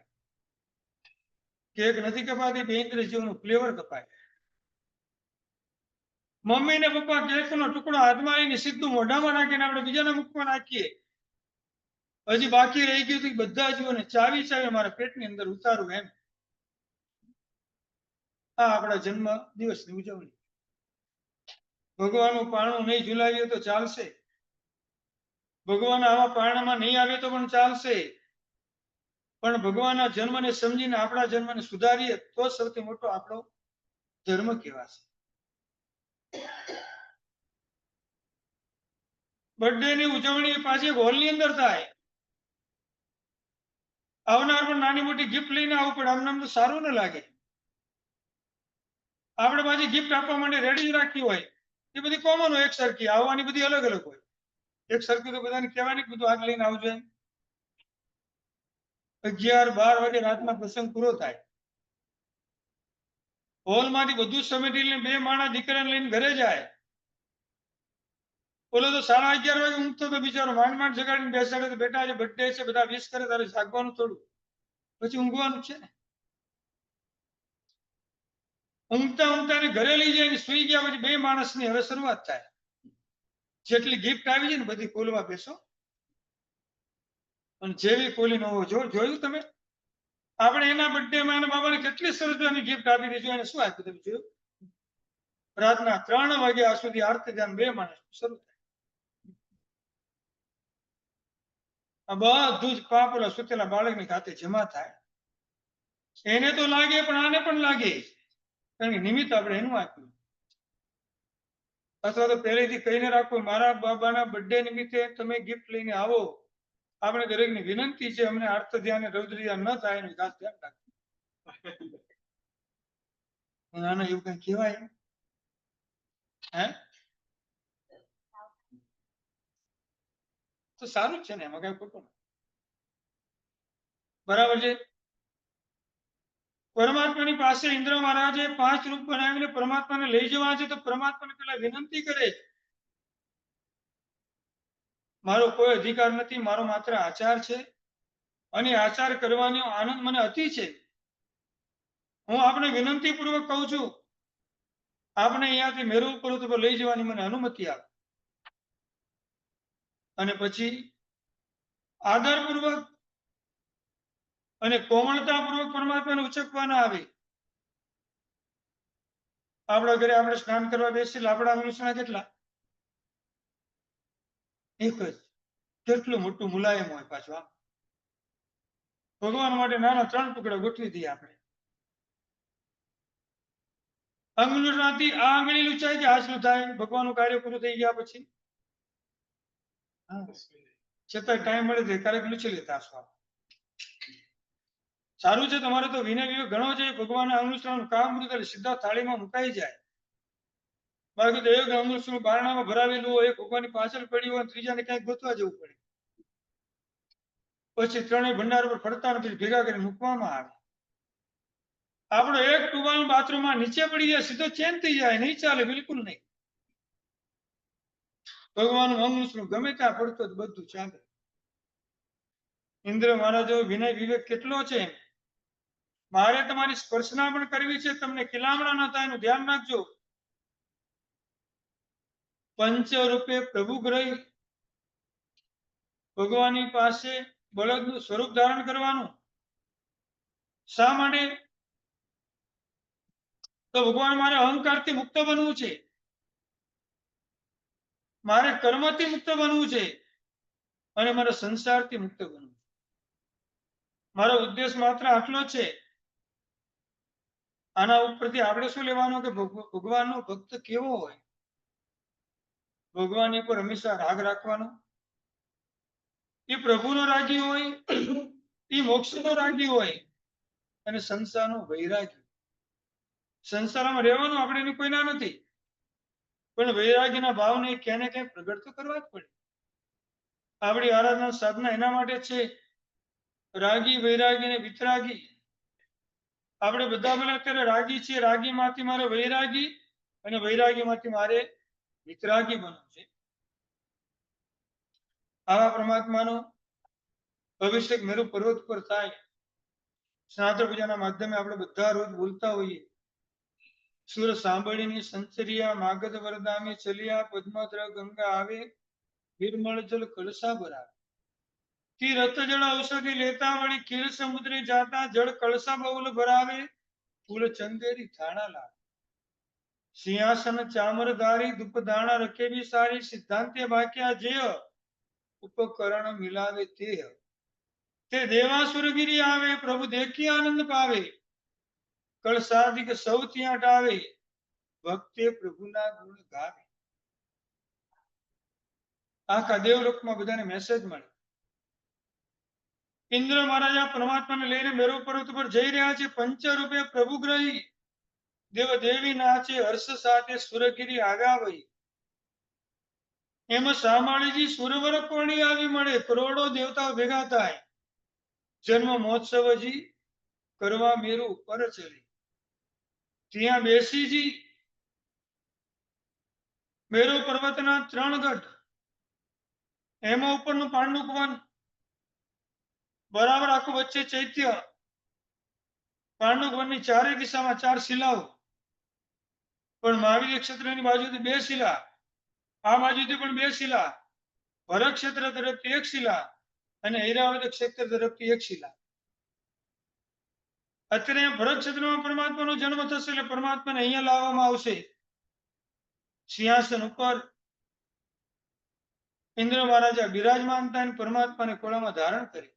કેક નથી કપાતી, બે ઇન્દ્રિય જીવનું ફ્લેવર કપાય. મમ્મી ને પપ્પા કેકનો ટુકડો હાથમાં લઈને સીધું મોઢામાં નાખીને આપણે બીજાના મુખમાં નાખીએ. હજી બાકી રહી ગયું હતું બધા જીવોને ચાવી ચાવી મારા પેટની અંદર ઉતારવું એમ. આ આપણા જન્મ દિવસની ઉજવણી. ભગવાનનું પારણું નહીં ઝુલાવીએ તો ચાલશે, ભગવાન આવા પારણામાં નહીં આવે તો પણ ચાલશે, પણ ભગવાનના જન્મને સમજીને આપણા જન્મને સુધારીએ તો સૌથી મોટો આપણો ધર્મ કહેવાશે. બર્થડે ની ઉજવણી પાછી હોલની અંદર થાય. આવનાર પણ નાની મોટી ગિફ્ટ લઈને આવવું પડે, આમ નામ તો સારું ન લાગે. આપણે પાછી ગિફ્ટ આપવા માટે રેડી રાખી હોય, એ બધી કોમન હોય, એક સરખી. આવવાની બધી અલગ અલગ હોય. એક સરખી તો બધાને કહેવાની બધું હાથ લઈને આવજો એમ. 11-12 વાગે રાતના પ્રસંગ પૂરો થાય. હોલમાંથી બધું સમેટી લઈને બે માણસ દીકરાને લઈને ઘરે જાય. ઓલો તો 11:30 વાગે ઊંઘતો તો બિચારો, માંડ જગાડીને બેસાડે તો બેટા આજે બર્થડે છે, બધા વિશ કરે, તારે જાગવાનું થોડું, પછી ઊંઘવાનું છે ને. ઊંઘતા ઘરે લઈ જાય, સુઈ ગયા પછી બે માણસની હવે શરૂઆત થાય. જેટલી ગિફ્ટ આવી છે ને બધી ખોલવા બેસો. અને જેવી ખોલી ન જોયું તમે? આપણે એના બર્થડેમાં એના બાબાને કેટલી સરસ ગિફ્ટ આપી દીધું, એને શું આપ્યું તમે જોયું? રાતના 3 વાગ્યા સુધી આરતી ધ્યાન બે માણસ શરૂ થાય. બધું જ પાપ ઓલા સુતેલા બાળકની ખાતે જમા થાય. એને તો લાગે પણ આને પણ લાગે, કારણ કે નિમિત્ત આપણે એનું આપ્યું. અથવા તો પહેલેથી કહીને રાખો મારા બાબાના બર્થડે નિમિત્તે તમે ગિફ્ટ લઈને આવો. આપણે દરેકની વિનંતી છે અમને આર્ત ધ્યાન રૌદ્ર ધ્યાન ન થાય એનું ખાસ ધ્યાન રાખજો. નાના એવું કઈ કહેવાય હે તો સારું જ છે ને એમાં કઈ ખોટું નથી. બરાબર છે. પરમાત્માની પાસે ઇન્દ્ર મહારાજે 5 રૂપ બનાવીને પરમાત્માને લઈ જવા છે તો પરમાત્માને પેલા વિનંતી કરે મારો કોઈ અધિકાર નથી, મારો માત્ર આચાર છે અને આચાર કરવાનો આનંદ મને અતિ છે. હું આપણે વિનંતી પૂર્વક કહું છું આપણે અહીંયાથી મેરુ પર્વત પર લઈ જવાની મને અનુમતિ આપો. અને પછી આદરપૂર્વક અને કોમળતાપૂર્વક પરમાત્માને ઉચકવાના આવે. આપણા ઘરે આપણે સ્નાન કરવા બેસીએ આપણા અનુષ્ઠાન કેટલા? એક જ. કેટલું મોટું મુલાયમ હોય પાછું. આમ ભગવાન માટે નાના 3 ટુકડા ગોઠવી દઈએ આપણે. અંગુલથી આ આંગળી ઊંચાઈ કે હાથનું થાય ભગવાનનું કાર્ય પૂરું થઈ ગયા પછી છતાં ટાઈમ મળે તો ક્યારેક લૂછી લેતા હશો. સારું છે તમારે તો વિનય વિવેક ઘણો છે. ભગવાન અનુષ્ઠાન કામ પૂરું કરે સીધા થાળીમાં મુકાઈ જાય. બાકી તો એક અનુષ્ઠાન બારણામાં ભરાવેલું હોય ભગવાનની પાછળ પડ્યું હોય ત્રીજાને ક્યાંક ગોતવા જવું પડે. પછી 3 ભંડાર પર ફરતા નથી ભેગા કરી મૂકવામાં આવે. આપણો એક ટુવાલ બાથરૂમમાં નીચે પડી જાય સીધો ચેન થઈ જાય નહીં ચાલે બિલકુલ નહીં. ભગવાનનું અનુષ્ઠાન ગમે ત્યાં પડતો બધું ચાલે. ઇન્દ્ર મહારાજો વિનય વિવેક કેટલો છે. મારે તમારી સ્પર્શના પણ કરવી છે તમને કિલામણા ન થાય એનું ધ્યાન રાખજો. પંચ રૂપે પ્રભુ ગ્રહી ભગવાનની પાસે બળદનું સ્વરૂપ ધારણ કરવાનું. શા માટે? તો ભગવાન મારે અહંકારથી મુક્ત બનવું છે, મારે કર્મથી મુક્ત બનવું છે અને મારે સંસારથી મુક્ત બનવું છે. મારો ઉદ્દેશ માત્ર આટલો છે. આના ઉપરથી આપણે શું લેવાનું કે ભગવાનનો ભક્ત કેવો હોય? ભગવાનની પર હંમેશા રાગ રાખવાનો. એ પ્રભુનો રાગી હોય, એ મોક્ષનો રાગી હોય અને સંસારનો વૈરાગી. સંસારમાં રહેવાનું આપણે એની કોઈના નથી પણ વૈરાગીના ભાવને ક્યાંને ક્યાંય પ્રગટ તો કરવા જ પડે. આપણી આરાધના સાધના એના માટે છે. રાગી વૈરાગી અને વિતરાગી. આપણે બધા પેલા અત્યારે રાગી છીએ. રાગીમાંથી મારે વૈરાગી અને વૈરાગીમાંથી મારે વિતરાગી બનવું છે. આવા પરમાત્માનો અભિષેક મેરુ પર્વત પર થાય. સ્નાતક પૂજાના માધ્યમે આપણે બધા રોજ બોલતા હોઈએ સુર સાંભળીની સંચરિયા માગધ વરદામી ચલિયા પદ્મદ્ર ગંગા આવે નિર્મળ જલ કળશા ભરાવે. તીરથ જળ ઔષધિ લેતા વળી ખીર સમુદ્રે જાતા જળ કળશા બહુલ ભરાવે ફૂલ ચંદેરી થાણા લાવે. સિંહાસન ચામરધારી ધૂપદાણા રખેવી સારી સિદ્ધાંતે વાક્યા જેય ઉપકરણ મિલાવે તે દેવાસુરગીરી આવે પ્રભુ દેખી આનંદ પાવે કળસાદિક સૌ ત્યાં ટાવે ભક્તે પ્રભુના ગુણ ગાવે. આખા દેવલોકમાં બધાને મેસેજ મળે. ઇન્દ્ર મહારાજા પરમાત્માને લઈને મેરુ પર્વત પર જઈ રહ્યા છે. પંચરૂપે પ્રભુ ગ્રહી દેવ દેવી નાચે હર્ષ સાથે સુરગીરી આવ્યા વહી. એમાં શામાળીજી સુરવર કોણી આવી મળે કરોડો દેવતાઓ ભેગા થાય. જન્મ મહોત્સવજી કરવા મેરુ ઉપર ચડી. ત્યાં બેસીજી મેરુ પર્વતના 3 ગઢ એમાં ઉપરનું પાંડુક વન બરાબર આખું વચ્ચે ચૈત્ય. પાંડુક વનની 4 દિશામાં 4 શિલાઓ પણ મહાવીર ક્ષેત્રની બાજુથી 2 શિલા, આ બાજુથી પણ 2 શિલા, ભરત ક્ષેત્ર તરફથી 1 શિલા અને ઐરાવત ક્ષેત્ર તરફથી 1 શિલા. અત્યારે ભરત ક્ષેત્રમાં પરમાત્માનો જન્મ થશે એટલે પરમાત્માને અહીંયા લાવવામાં આવશે. સિંહાસન ઉપર ઇન્દ્ર મહારાજા બિરાજમાન થાય પરમાત્માને ખોળામાં ધારણ કરી.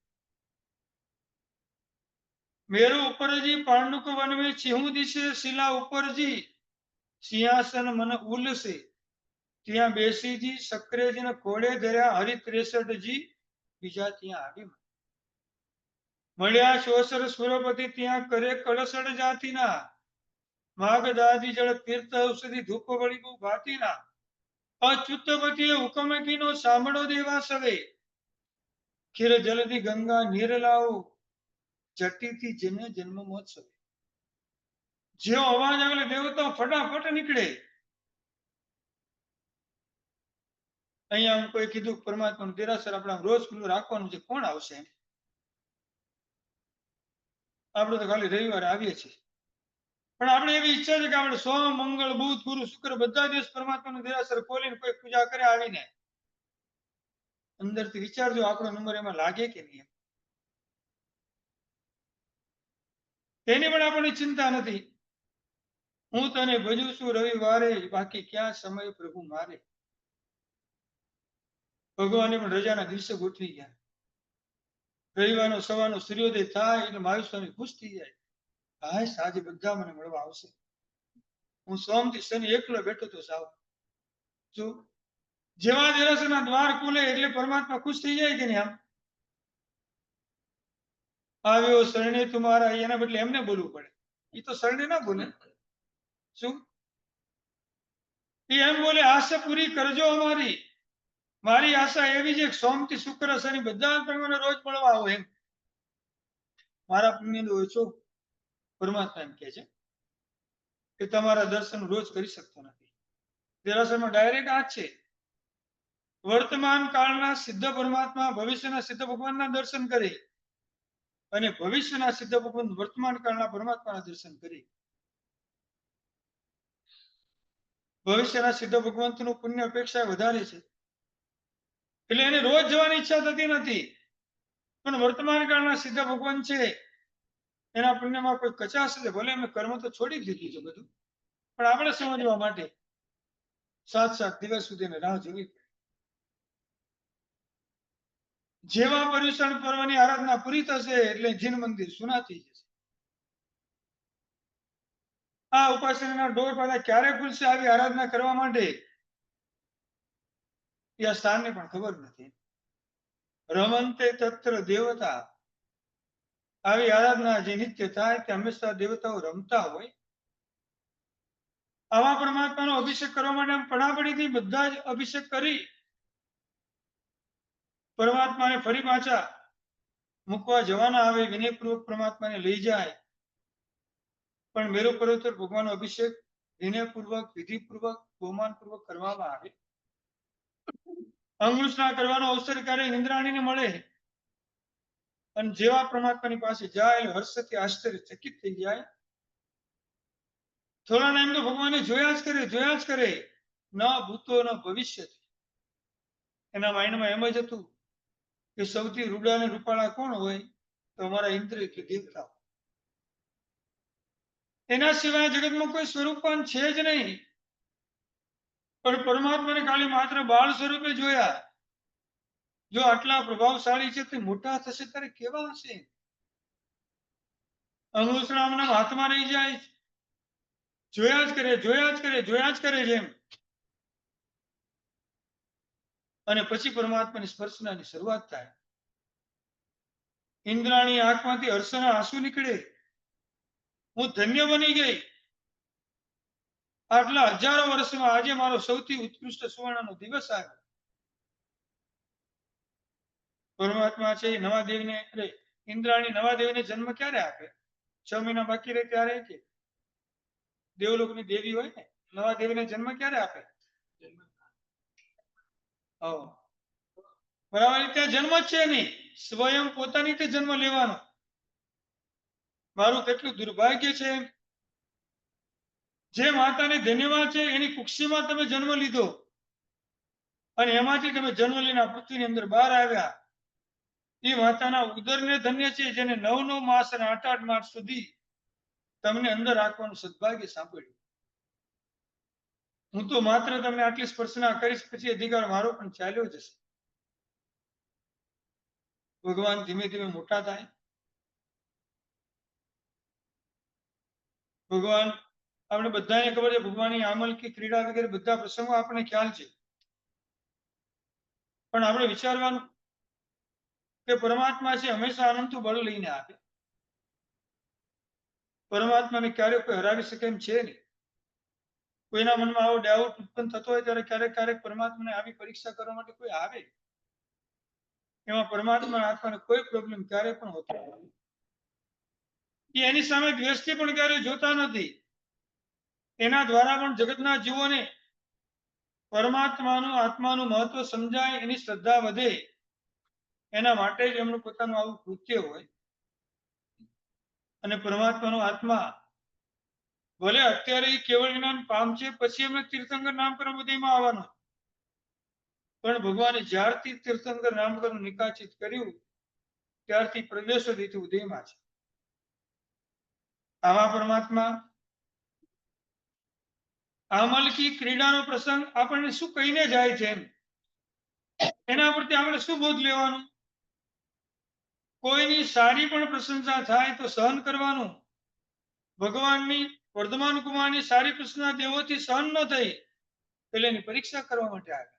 મેરુ ઉપરજી પાંડુક વનમે સિંહુ દિશે શિલા ઉપરજી સિંહાસન મન ઉલસે ત્યાં બેસીજી સક્રેજીને ઘોડે ધર્યા હરિ 63જી બીજા ત્યાં આવી મળ્યા સોસર સુરપતિ ત્યાં કરે કળસડ જાતિના માગદાદી જળ તીર્થ ઔષધિ ધૂપ વળી બહુ ભાતીના અચ્યુતપતિએ હુકમ કીનો સાંભળો દેવા સવે ખીર જલદી ગંગા નીર લાવો જટીથી જન્મ જન્મ મહોત્સવ જેવો અવાજ આવે દેવતાઓ ફટાફટ નીકળે. અહીંયા કોઈ કીધું પરમાત્માનું દેરાસર આપણે રોજ ખુલ્લું રાખવાનું છે, કોણ આવશે? આપણે તો ખાલી રવિવારે આવીએ છીએ, પણ આપણે એવી ઈચ્છા છે કે આપણે સોમ મંગળ બુધ ગુરુ શુક્ર બધા દિવસ પરમાત્માનું દેરાસર ખોલીને કોઈ પૂજા કરે આવીને અંદરથી વિચારજો આપણો નંબર એમાં લાગે કે નહીં. એની પણ આપણને ચિંતા નથી. હું તને ભજું છું રવિવારે, બાકી ક્યાં સમય પ્રભુ મારે. ભગવાને પણ રજાના દિવસે ગોઠવી ગયા. રવિવારનો સવારનો સૂર્યોદય થાય એટલે મહાવીર સ્વામી ખુશ થઈ જાય. હાશ આજે બધા મને મળવા આવશે. હું સોમથી શનિ એકલો બેઠો તો સાવ શું જેવા દેરાસરના દ્વાર ખુલે એટલે પરમાત્મા ખુશ થઈ જાય કે નહીં? આમ આવ્યો શરણે તુમારા, એના બદલે એમને બોલવું પડે. એ તો શરણે ના બોલે. શું એમ બોલે? આશા પૂરી કરજો અમારી. મારી આશા એવી છે સોમથી શુક્ર શનિ બધા તમને રોજ મળવા આવો એમ. મારા પુણ્ય ઓછો પરમાત્મા એમ કે છે કે તમારા દર્શન રોજ કરી શકતો નથી. દેરાસરમાં ડાયરેક્ટ આ છે, વર્તમાન કાળના સિદ્ધ પરમાત્મા ભવિષ્યના સિદ્ધ ભગવાનના દર્શન કરે અને ભવિષ્યના સિદ્ધ ભગવાન વર્તમાન કાળના પરમાત્માના દર્શન કરે. ભવિષ્યના સિદ્ધ ભગવંતનું પુણ્ય અપેક્ષા વધારે છે એટલે એને રોજ જવાની ઈચ્છા થતી નથી, પણ વર્તમાન કાળના સિદ્ધ ભગવાન છે એના પુણ્યમાં કોઈ કચાશ છે. ભલે અમે કર્મ તો છોડી દીધું છે બધું, પણ આપણે સમજવા માટે 7 દિવસ સુધી રાહ જોવી પડે. જેવા પર્યુષણ પર્વની આરાધના પૂરી થશે એટલે જીન મંદિર સુના થઈ જશે. આ ઉપાસનાના ડોર પાછા ક્યારે ખુલશે આવી આરાધના કરવા માટે એ સ્થાનને પણ ખબર નથી. રમંતે તત્ર દેવતા, આવી આરાધના જે નિત્ય થાય તે હંમેશા દેવતાઓ રમતા હોય. આવા પરમાત્માનો અભિષેક કરવા માટે પડાપડીથી બધા જ અભિષેક કરી પરમાત્માને ફરી પાછા મૂકવા જવાના આવે, વિનયપૂર્વક પરમાત્માને લઈ જાય. પણ મેરુ પર્વત પર ભગવાનનો અભિષેક વિનયપૂર્વક વિધિપૂર્વક બહુમાનપૂર્વક કરવામાં આવે. અંગુષ્ઠા કરવાનો અવસર ક્યારે ઇન્દ્રાણીને મળે અને જેવા પરમાત્માની પાસે જાય હર્ષથી આશ્ચર્યચકિત થઈ જાય. થોડા ટાઈમ તો ભગવાને જોયા જ કરે, ન ભૂતો ન ભવિષ્ય. એના માઇન્ડમાં એમ જ હતું કે સૌથી રૂડા અને રૂપાળા કોણ હોય તો અમારા ઇન્દ્ર કે દેવતા. એના સિવાય જગતમાં કોઈ સ્વરૂપવાન છે જ નહીં. પણ પરમાત્માને ખાલી માત્ર બાળ સ્વરૂપે જોયા. જો આટલા પ્રભાવશાળી છે તે મોટા થશે ત્યારે કેવા હશે? અંગુષ્ઠાના હાથમાં રહી જાય, જોયા જ કરે જેમ. અને પછી પરમાત્માની સ્પર્શનાની શરૂઆત થાય. ઇન્દ્રાણી આંખમાંથી હર્ષના આંસુ નીકળે. હું ધન્ય બની ગઈ. આટલા હજારો વર્ષમાં આજે મારો સૌથી ઉત્કૃષ્ટ સુવર્ણનો દિવસ આવ્યો. પરમાત્મા છે નવા દેવને ઇન્દ્રાણી નવા દેવને જન્મ ક્યારે આપે? 6 મહિના બાકી રહે ત્યારે કે દેવલોકની દેવી હોય ને, નવા દેવીને જન્મ ક્યારે આપે? બરાબર, ત્યાં જન્મ જ છે નહીં, સ્વયં પોતાની રીતે જન્મ લેવાનો. મારું કેટલું દુર્ભાગ્ય છે. જે માતાને ધન્યવાદ છે એની કુક્ષીમાં તમે જન્મ લીધો અને એમાંથી તમે જન્મ લઈને પૃથ્વીની અંદર બહાર આવ્યા. એ માતાના ઉદરને ધન્ય છે જેને 9 માસ અને 8 માસ સુધી તમને અંદર રાખવાનું સદભાગ્ય સાંભળ્યું. હું તો માત્ર તમને આટલી સ્પર્શના કરીશ, પછી અધિકાર મારો પણ ચાલ્યો જશે. ભગવાન ધીમે ધીમે મોટા થાય. ભગવાન આપણે બધાને ખબર છે, ભગવાનની આમલ કે ક્રીડા વગેરે બધા પ્રસંગો આપણને ખ્યાલ છે. પણ આપણે વિચારવાનું કે પરમાત્મા છે હંમેશા અનંતું બળ લઈને આવે. પરમાત્માને ક્યારેક કોઈ હરાવી શકે એમ છે નહીં. કોઈના મનમાં આવો ડાઉટ ઉત્પન્ન થતો હોય ત્યારે ક્યારેક ક્યારેક પરમાત્માને આવી પરીક્ષા કરવા માટે કોઈ આવે. એમાં પરમાત્માના આત્માને કોઈ પ્રોબ્લેમ ક્યારે પણ હોતો નથી. એની સામે દ્વેષથી પણ ક્યારે જોતા નથી. એના દ્વારા પણ જગતના જીવોને પરમાત્માનું આત્માનું મહત્વ સમજાય, એની શ્રદ્ધા વધે, એના માટે જ એમનું પોતાનું આવું કૃત્ય હોય. અને પરમાત્માનો આત્મા ભલે અત્યારે કેવળ જ્ઞાન પામશે, પછી એમને તીર્થંકર નામકરણ ઉદયમાં આવવાનું. પણ ભગવાને જ્યારથી તીર્થંકર નામકરણ નિકાચિત કર્યું ત્યારથી પ્રદેશો રીતે ઉદયમાં છે. આવા પરમાત્મા આમલકી ક્રીડાનો પ્રસંગ આપણને શું કહીને જાય છે, એના પરથી આપણે શું બોધ લેવાનું? કોઈની સારી પણ પ્રશંસા થાય તો સહન કરવાનું. ભગવાનની વર્ધમાન કુમારની સારી પ્રશંસા દેવોથી સહન ન થઈ એટલે એની પરીક્ષા કરવા માટે આવે.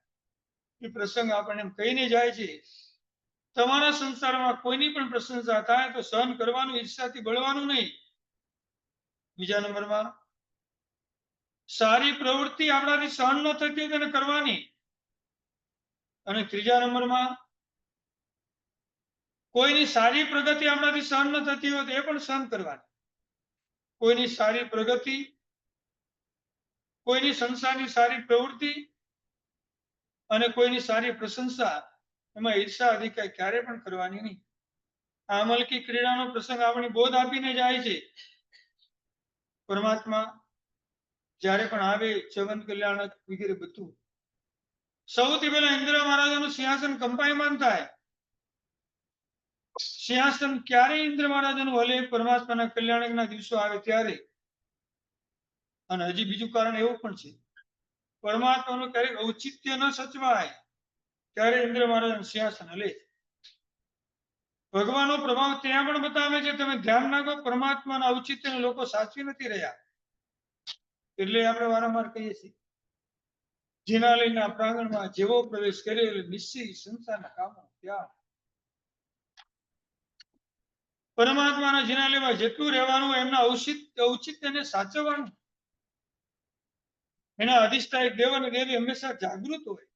એ પ્રસંગ આપણને એમ કહીને જાય છે, તમારા સંસારમાં કોઈની પણ પ્રશંસા થાય તો સહન કરવાનું, ઈર્ષાથી બળવાનું નહીં. બીજા નંબરમાં સારી પ્રવૃત્તિ આપણાથી સહન ન થતી હોય તેને કરવાની. અને ત્રીજા નંબરમાં કોઈની સારી પ્રગતિ આપણાથી સહન ન થતી હોય તો એ પણ સહન કરવાની. કોઈની સારી પ્રગતિ, કોઈની સંસારની સારી પ્રવૃત્તિ અને કોઈની સારી પ્રશંસા, એમાં ઈર્ષા અધિકાર ક્યારે પણ કરવાની નહીં. આ અમલકી ક્રીડાનો પ્રસંગ આપણે બોધ આપીને જાય છે. પરમાત્મા જ્યારે પણ આવે, જગન કલ્યાણક વગેરે બધું, સૌથી પહેલા ઇન્દ્ર મહારાજાનું સિંહાસન કંપાયમાન થાય. સિંહાસન ક્યારે ઇન્દ્ર મહારાજાનું હલે? પરમાત્માના કલ્યાણકના દિવસો આવે ત્યારે. અને હજી બીજું કારણ એવું પણ છે, પરમાત્માનું ક્યારેક ઔચિત્ય ન સચવાય ત્યારે ઇન્દ્ર મહારાજનું સિંહાસન હલે. ભગવાનનો પ્રભાવ ત્યાં પણ બતાવે છે. તમે ધ્યાન નાખો, પરમાત્માના ઔચિત્યને લોકો સાચવી નથી રહ્યા. એટલે આપણે વારંવાર કહીએ છીએ, જિનાલયના પ્રાંગણમાં જેવો પ્રવેશ કર્યો એટલે નિશ્ચિત સંસારના કામો ત્યાં. પરમાત્માના જિનાલયમાં જેટલું રહેવાનું એમના ઔચિત્યને સાચવવાનું. એના અધિષ્ઠાયક દેવ અને દેવી હંમેશા જાગૃત હોય.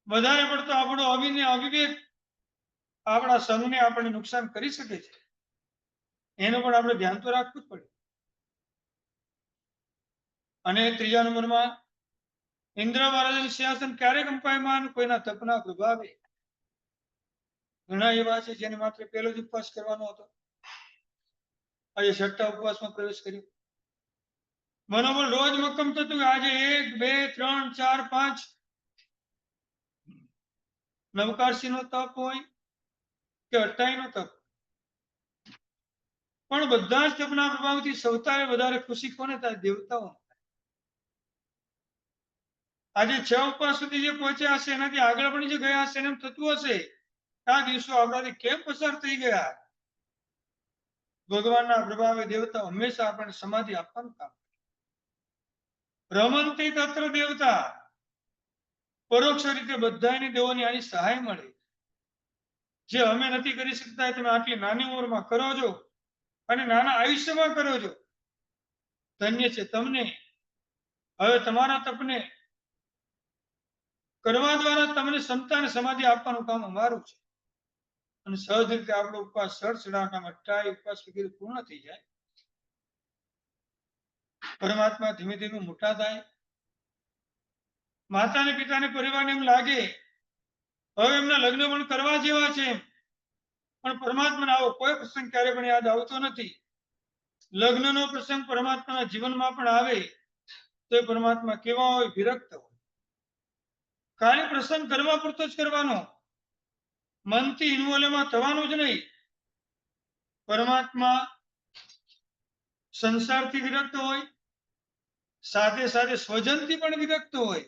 વધારે પડતો આપણો અવિવેક આપણા સંઘને આપણને નુકસાન કરી શકે છે. એનું પણ આપણે ધ્યાન તો રાખવું જ પડે. અને ત્રીજા નંબરમાં ઇન્દ્ર મહારાજનું સિંહાસન ક્યારે કંપાયમાન? કોઈના તપના પ્રભાવે. ઘણા એવા છે જેને માત્ર પહેલો જ ઉપવાસ કરવાનો હતો, આજે છઠ્ઠા ઉપવાસમાં પ્રવેશ કર્યો. મનોબળ રોજ મક્કમ થતું, આજે 1, 2, 3, 4, 5 નવકારસી નો તપ હોય કે 28 નો તપ, પણ બધા જ તપના પ્રભાવથી સૌથી વધારે ખુશી કોને થાય? દેવતાઓ. આજે 6 ઉપવાસ સુધી જે પહોંચ્યા હશે એનાથી આગળ પણ જે ગયા હશે, એમ થતું હશે આ દિવસો આપણાથી કેમ પસાર થઈ ગયા? ભગવાનના પ્રભાવે દેવતા હંમેશા આપણને સમાધિ આપવાનું કામ કરે. રમંતી તત્ર દેવતા, પરોક્ષ રીતે બધાની દેવોની આની સહાય મળે. જે અમે નથી કરી શકતા તમે આટલી નાની ઉંમરમાં કરો છો અને નાના આયુષ્યમાં કરો છો, ધન્ય છે તમને. હવે તમારા તપને કરવા દ્વારા તમને ક્ષમતા અને સમાધિ આપવાનું કામ અમારું છે. અને સહજ રીતે આપણો ઉપવાસ સડસડાટામાં 28 ઉપવાસ વગેરે પૂર્ણ થઈ જાય. પરમાત્મા ધીમે ધીમે મોટા થાય. માતાને પિતાને પરિવારને એમ લાગે હવે એમના લગ્ન પણ કરવા જેવા છે, પણ પરમાત્માને આવો કોઈ પ્રસંગ ક્યારે પણ યાદ આવતો નથી. લગ્નનો પ્રસંગ પરમાત્માના જીવનમાં પણ આવે તો એ પરમાત્મા કેવા હોય? વિરક્ત હોય. ખાલી પ્રસંગ કરવા પૂરતો જ કરવાનો, મનથી ઇન્વોલ્વમાં થવાનું જ નહીં. પરમાત્મા સંસારથી વિરક્ત હોય, સાથે સાથે સ્વજનથી પણ વિરક્ત હોય.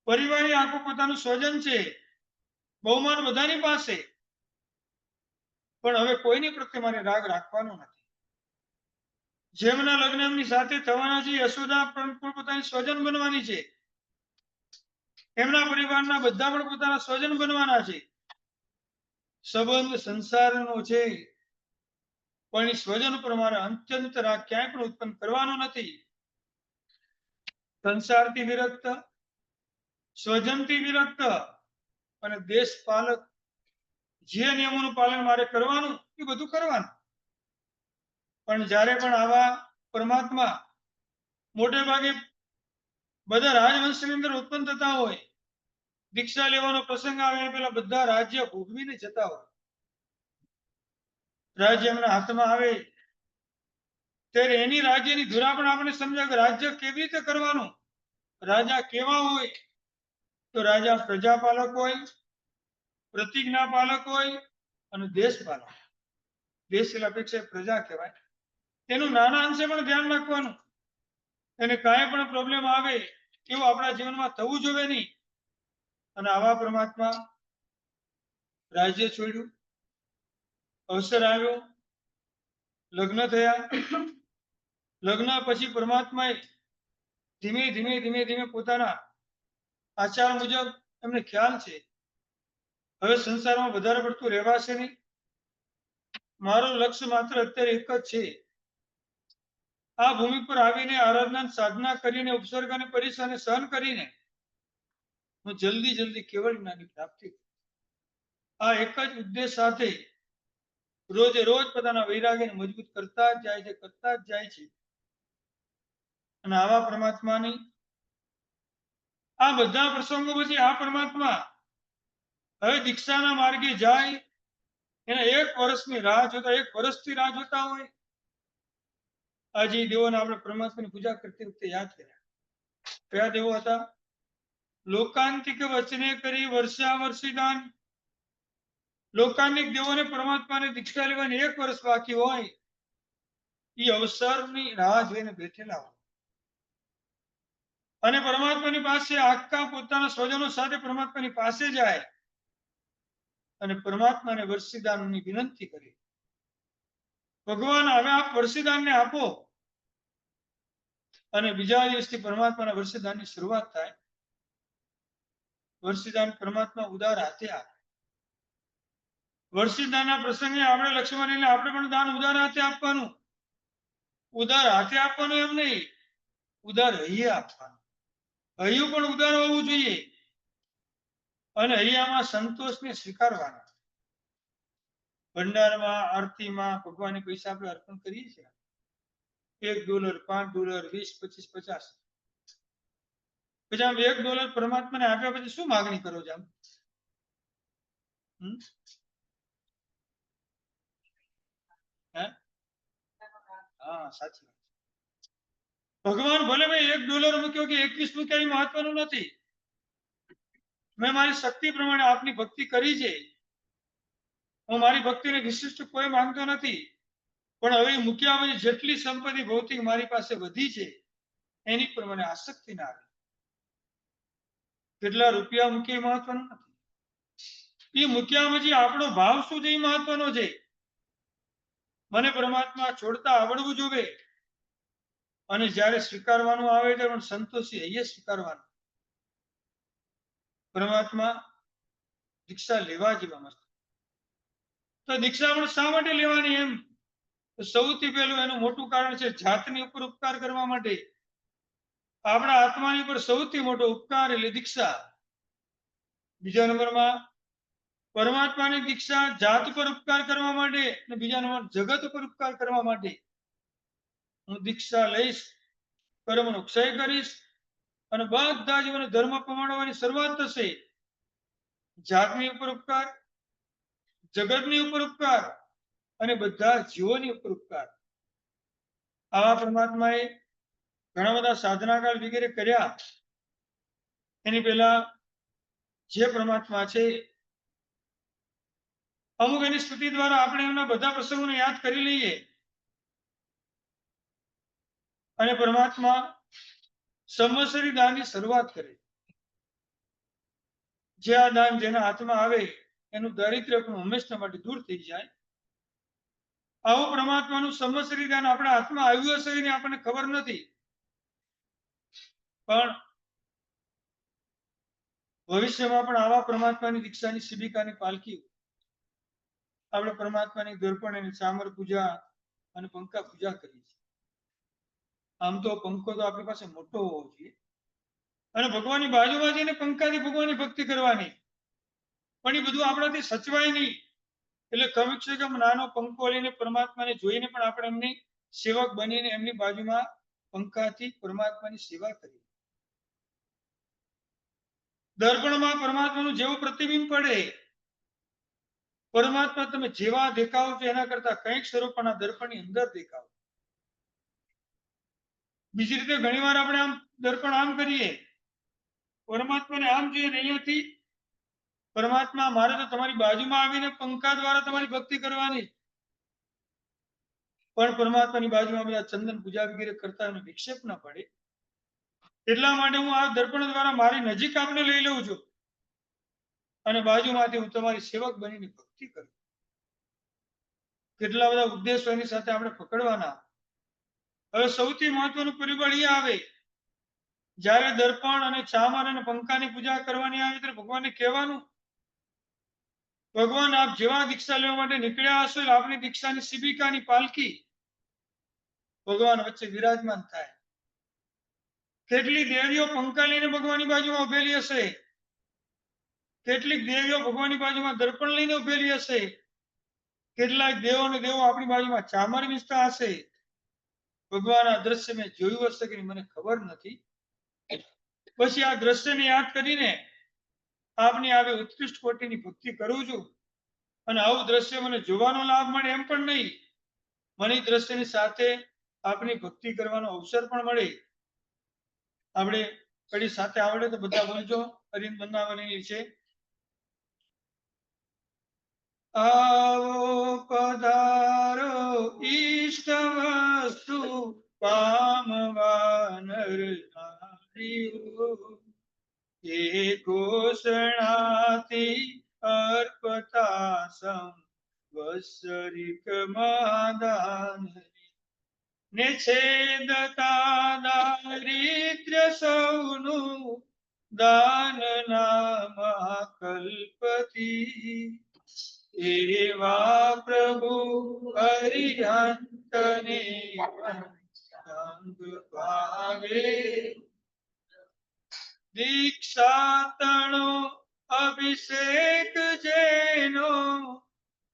પરિવારની આખું પોતાનું સ્વજન છે, બહુમાન બધાની પાસે, પણ હવે કોઈની પ્રત્યે મારે રાગ રાખવાનો નથી. જેમના લગ્ન એમની સાથે થવાના છે, યશોદા પણ પોતાની સ્વજન બનવાની છે. એમના પરિવારના બધા પણ પોતાના સ્વજન બનવાના છે. સંબંધ સંસારનો છે, પણ એ સ્વજન પ્રમાણે અંત્યંતરા ક્યાંય પણ ઉત્પન્ન કરવાનું નથી. સંસારથી વિરક્ત, સ્વજનથી વિરક્ત અને દેશપાલક જે નિયમોનું પાલન મારે કરવાનું એ બધું કરવાનું. પણ જ્યારે પણ આવા પરમાત્મા મોટે ભાગે બધા રાજવંશની અંદર ઉત્પન્ન થતા હોય, દીક્ષા લેવાનો પ્રસંગ આવે પેલા બધા રાજ્ય ભોગવીને જતા હોય. રાજ્ય એમના હાથમાં આવે ત્યારે એની રાજ્યની ધુરા પણ આપણે સમજાય કે રાજ્ય કેવી રીતે કરવાનું. રાજા કેવા હોય તો રાજા પ્રજાપાલક હોય, પ્રતિજ્ઞા પાલક હોય અને દેશપાલક. દેશ અપેક્ષા પ્રજા કહેવાય. તેનું નાના અંશે પણ ધ્યાન રાખવાનું. એને કાંઈ પણ પ્રોબ્લેમ આવે એવું આપણા જીવનમાં થવું જોઈએ નહીં. અને આવા પરમાત્મા રાજ્ય છોડ્યું, અવસર આવ્યો, લગ્ન થયા. લગ્ન પછી પરમાત્માએ ધીમે ધીમે ધીમે ધીમે પોતાના આચાર મુજબ એમને ખ્યાલ છે હવે સંસારમાં વધારે પડતું રહેવાશે નહીં. મારું લક્ષ્ય માત્ર અત્યારે એક જ છે, આ ભૂમિ પર આવીને આરાધના સાધના કરીને ઉપસર્ગ અને પરિસરને સહન કરીને હું જલ્દી જલ્દી કેવળ જ્ઞાનની પ્રાપ્તિ. આ એક જ ઉદ્દેશ સાથે રોજે રોજ પોતાના વૈરાગ્યને મજબૂત કરતા જ જાય છે, કરતા જ જાય છે. અને આવા પરમાત્માની આ બધા પ્રસંગો પછી આ પરમાત્મા હવે દીક્ષાના માર્ગે જાય. એને 1 વર્ષની રાહ જોતા, 1 વર્ષથી રાહ જોતા હોય. આજે દેવોને આપણે પરમાત્માની પૂજા કરતી વખતે યાદ કર્યા. કયા દેવો હતા? લોકાંતિક વચને કરી વર્ષા વર્ષિદાન. લોકાંતિક દેવોને પરમાત્માને દીક્ષા લેવાની 1 વર્ષ બાકી હોય, એ અવસરની રાહ જોઈને બેઠેલા હોય. અને પરમાત્માની પાસે આખા પોતાના સ્વજનો સાથે પરમાત્માની પાસે જાય અને પરમાત્માને વર્ષિદાનની વિનંતી કરી, ભગવાન હવે આપ વર્ષિદાનને આપો. અને બીજા દિવસથી પરમાત્માના વર્ષિદાનની શરૂઆત થાય. વર્ષિદાન પરમાત્મા ઉદાર હાથે આપે. વર્ષિદાનના પ્રસંગે આપણે લક્ષ્યમાં લઈને આપણે પણ દાન ઉદાર હાથે આપવાનું. ઉદાર હાથે આપવાનું એમ નહીં, ઉદાર હૈયે આપવાનું. હૈયું પણ ઉદાર હોવું જોઈએ અને હૈયામાં સંતોષને સ્વીકારવાના. ભંડારમાં આરતીમાં ભગવાનને પૈસા આપણે અર્પણ કરીએ છીએ, $1, $5, 20, 25, 50. પછી આમ $1 પરમાત્માને આપ્યા પછી શું માગણી કરો છો? આમ હા, સાચી વાત. ભગવાન ભલે મેં $1 મૂક્યો કે 21 મૂક્યા એ મહત્વનું નથી. મેં મારી શક્તિ પ્રમાણે આપની ભક્તિ કરી છે. હું મારી ભક્તિને વિશિષ્ટ કોઈ માંગતો નથી. પણ હવે મૂક્યા પછી જેટલી સંપત્તિ ભૌતિક મારી પાસે વધી છે એની પર મને આસક્તિ ના આવે. કેટલા રૂપિયા મૂકે એ મહત્વનું નથી. એ મૂક્યા પછી આપણો ભાવ શું છે એ મહત્વનો છે. મને પરમાત્મા છોડતા આવડવું જોઈએ અને જ્યારે સ્વીકારવાનું આવે ત્યારે પણ સંતોષી હૈયે સ્વીકારવાનું. પરમાત્મા દીક્ષા લેવા જેવા મસ્ત. તો દીક્ષા પણ શા માટે લેવાની? એમ સૌથી પહેલું એનું મોટું કારણ છે જાતની ઉપર ઉપકાર કરવા માટે. આપણા આત્માની પર સૌથી મોટો ઉપકાર એટલે દીક્ષા. બીજા નંબરમાં પરમાત્માની દીક્ષા જાત પર ઉપકાર કરવા માટે અને બીજા નંબર જગત ઉપર ઉપકાર કરવા માટે. હું દીક્ષા લઈશ, કર્મનો ક્ષય કરીશ અને બધા જીવોને ધર્મ પમાડવાની શરૂઆત થશે. જાતની ઉપર ઉપકાર, જગતની ઉપર ઉપકાર અને બધા જીવોની ઉપર ઉપકાર. આવા પરમાત્માએ ઘણા બધા સાધનાકાળ વગેરે કર્યા. એની પહેલા જે પરમાત્મા છે અમુક એની સ્તુતિ દ્વારા આપણે એમના બધા પ્રસંગોને યાદ કરી લઈએ અને પરમાત્મા સંવત્સરી દાનની શરૂઆત કરે. જે આ દાન જેના હાથમાં આવે એનું દારિદ્ર્ય પણ હંમેશા માટે દૂર થઈ જાય. આવું પરમાત્માનું સંવત્સરી દાન આપણા હાથમાં આવ્યું હશે એની આપણને ખબર નથી, પણ ભવિષ્યમાં પણ આવા પરમાત્માની દીક્ષાની શિબિકાની પાલખી આપણે પરમાત્માની દર્પણ અને ચામર પૂજા અને પંખા પૂજા કરીએ છીએ. આમ તો પંખો તો આપણી પાસે મોટો હોવો જોઈએ અને ભગવાનની બાજુમાં જઈને પંખાથી ભગવાનની ભક્તિ કરવાની, પણ એ બધું આપણાથી સચવાય નહીં. એટલે કવિ છે કે નાનો પંખો લઈને પરમાત્માને જોઈને પણ આપણે એમની સેવક બનીને એમની બાજુમાં પંખાથી પરમાત્માની સેવા કરીએ. દર્પણમાં પરમાત્માનું જેવું પ્રતિબિંબ પડે, પરમાત્મા તમે જેવા દેખાવ છો એના કરતા કંઈક સ્વરૂપના દર્પણની અંદર દેખાવ. બીજી રીતે ઘણીવાર આપણે આમ દર્પણ આમ કરીએ, પરમાત્માને આમ જોઈએ અહીંયાથી પરમાત્મા મારે તો તમારી બાજુમાં આવીને પંખા દ્વારા તમારી ભક્તિ કરવાની, પણ પરમાત્માની બાજુમાં બધા ચંદન પૂજા વગેરે કરતા એનો વિક્ષેપ ન પડે એટલા માટે હું આ દર્પણ દ્વારા મારી નજીક આપને લઈ લઉં છું અને બાજુમાંથી હું તમારી સેવક બનીને ભક્તિ કરું. કેટલા બધા ઉદ્દેશો એની સાથે આપણે પકડવાના. હવે સૌથી મહત્વનું પરિબળ એ આવે જ્યારે દર્પણ અને ચામર અને પંખાની પૂજા કરવાની આવે ત્યારે ભગવાનને કહેવાનું, ભગવાન આપ જેવા દીક્ષા લેવા માટે નીકળ્યા હશો એટલે આપની દીક્ષાની શિબિકાની પાલખી ભગવાન વચ્ચે વિરાજમાન થાય. કેટલી દેવીઓ પંખા લઈને ભગવાનની બાજુમાં ઉભેલી હશે, કેટલીક દેવીઓ ભગવાનની બાજુમાં દર્પણ લઈને ઉભેલી હશે, કેટલાક દેવો અને દેવો આપણી બાજુમાં ચામર વીસતા હશે. ભગવાન આ દ્રશ્ય મેં જોયું હશે કે મને ખબર નથી. પછી આ દ્રશ્યને યાદ કરીને આપની આવી ઉત્કૃષ્ટ કોટીની ભક્તિ કરું છું અને આવું દ્રશ્ય મને જોવાનો લાભ મળે એમ પણ નહીં, મને દ્રશ્યની સાથે આપની ભક્તિ કરવાનો અવસર પણ મળે. આપણે કડી સાથે આવડે તો બધા બોલજો. અરિંદ બનાવવાની છે. આવો પધારો ઈષ્ટ વસ્તુ પામવા નર નારીઓ, એ ઘોષણાથી અર્પતા સંવત્સરિક મહાદાન ને છેદતા દારિદ્ર્ય સૌનું દાન નામા કલ્પથી, એવા પ્રભુ હરિહંતને સંગ ભાવે, દીક્ષાતણો અભિષેક જેનો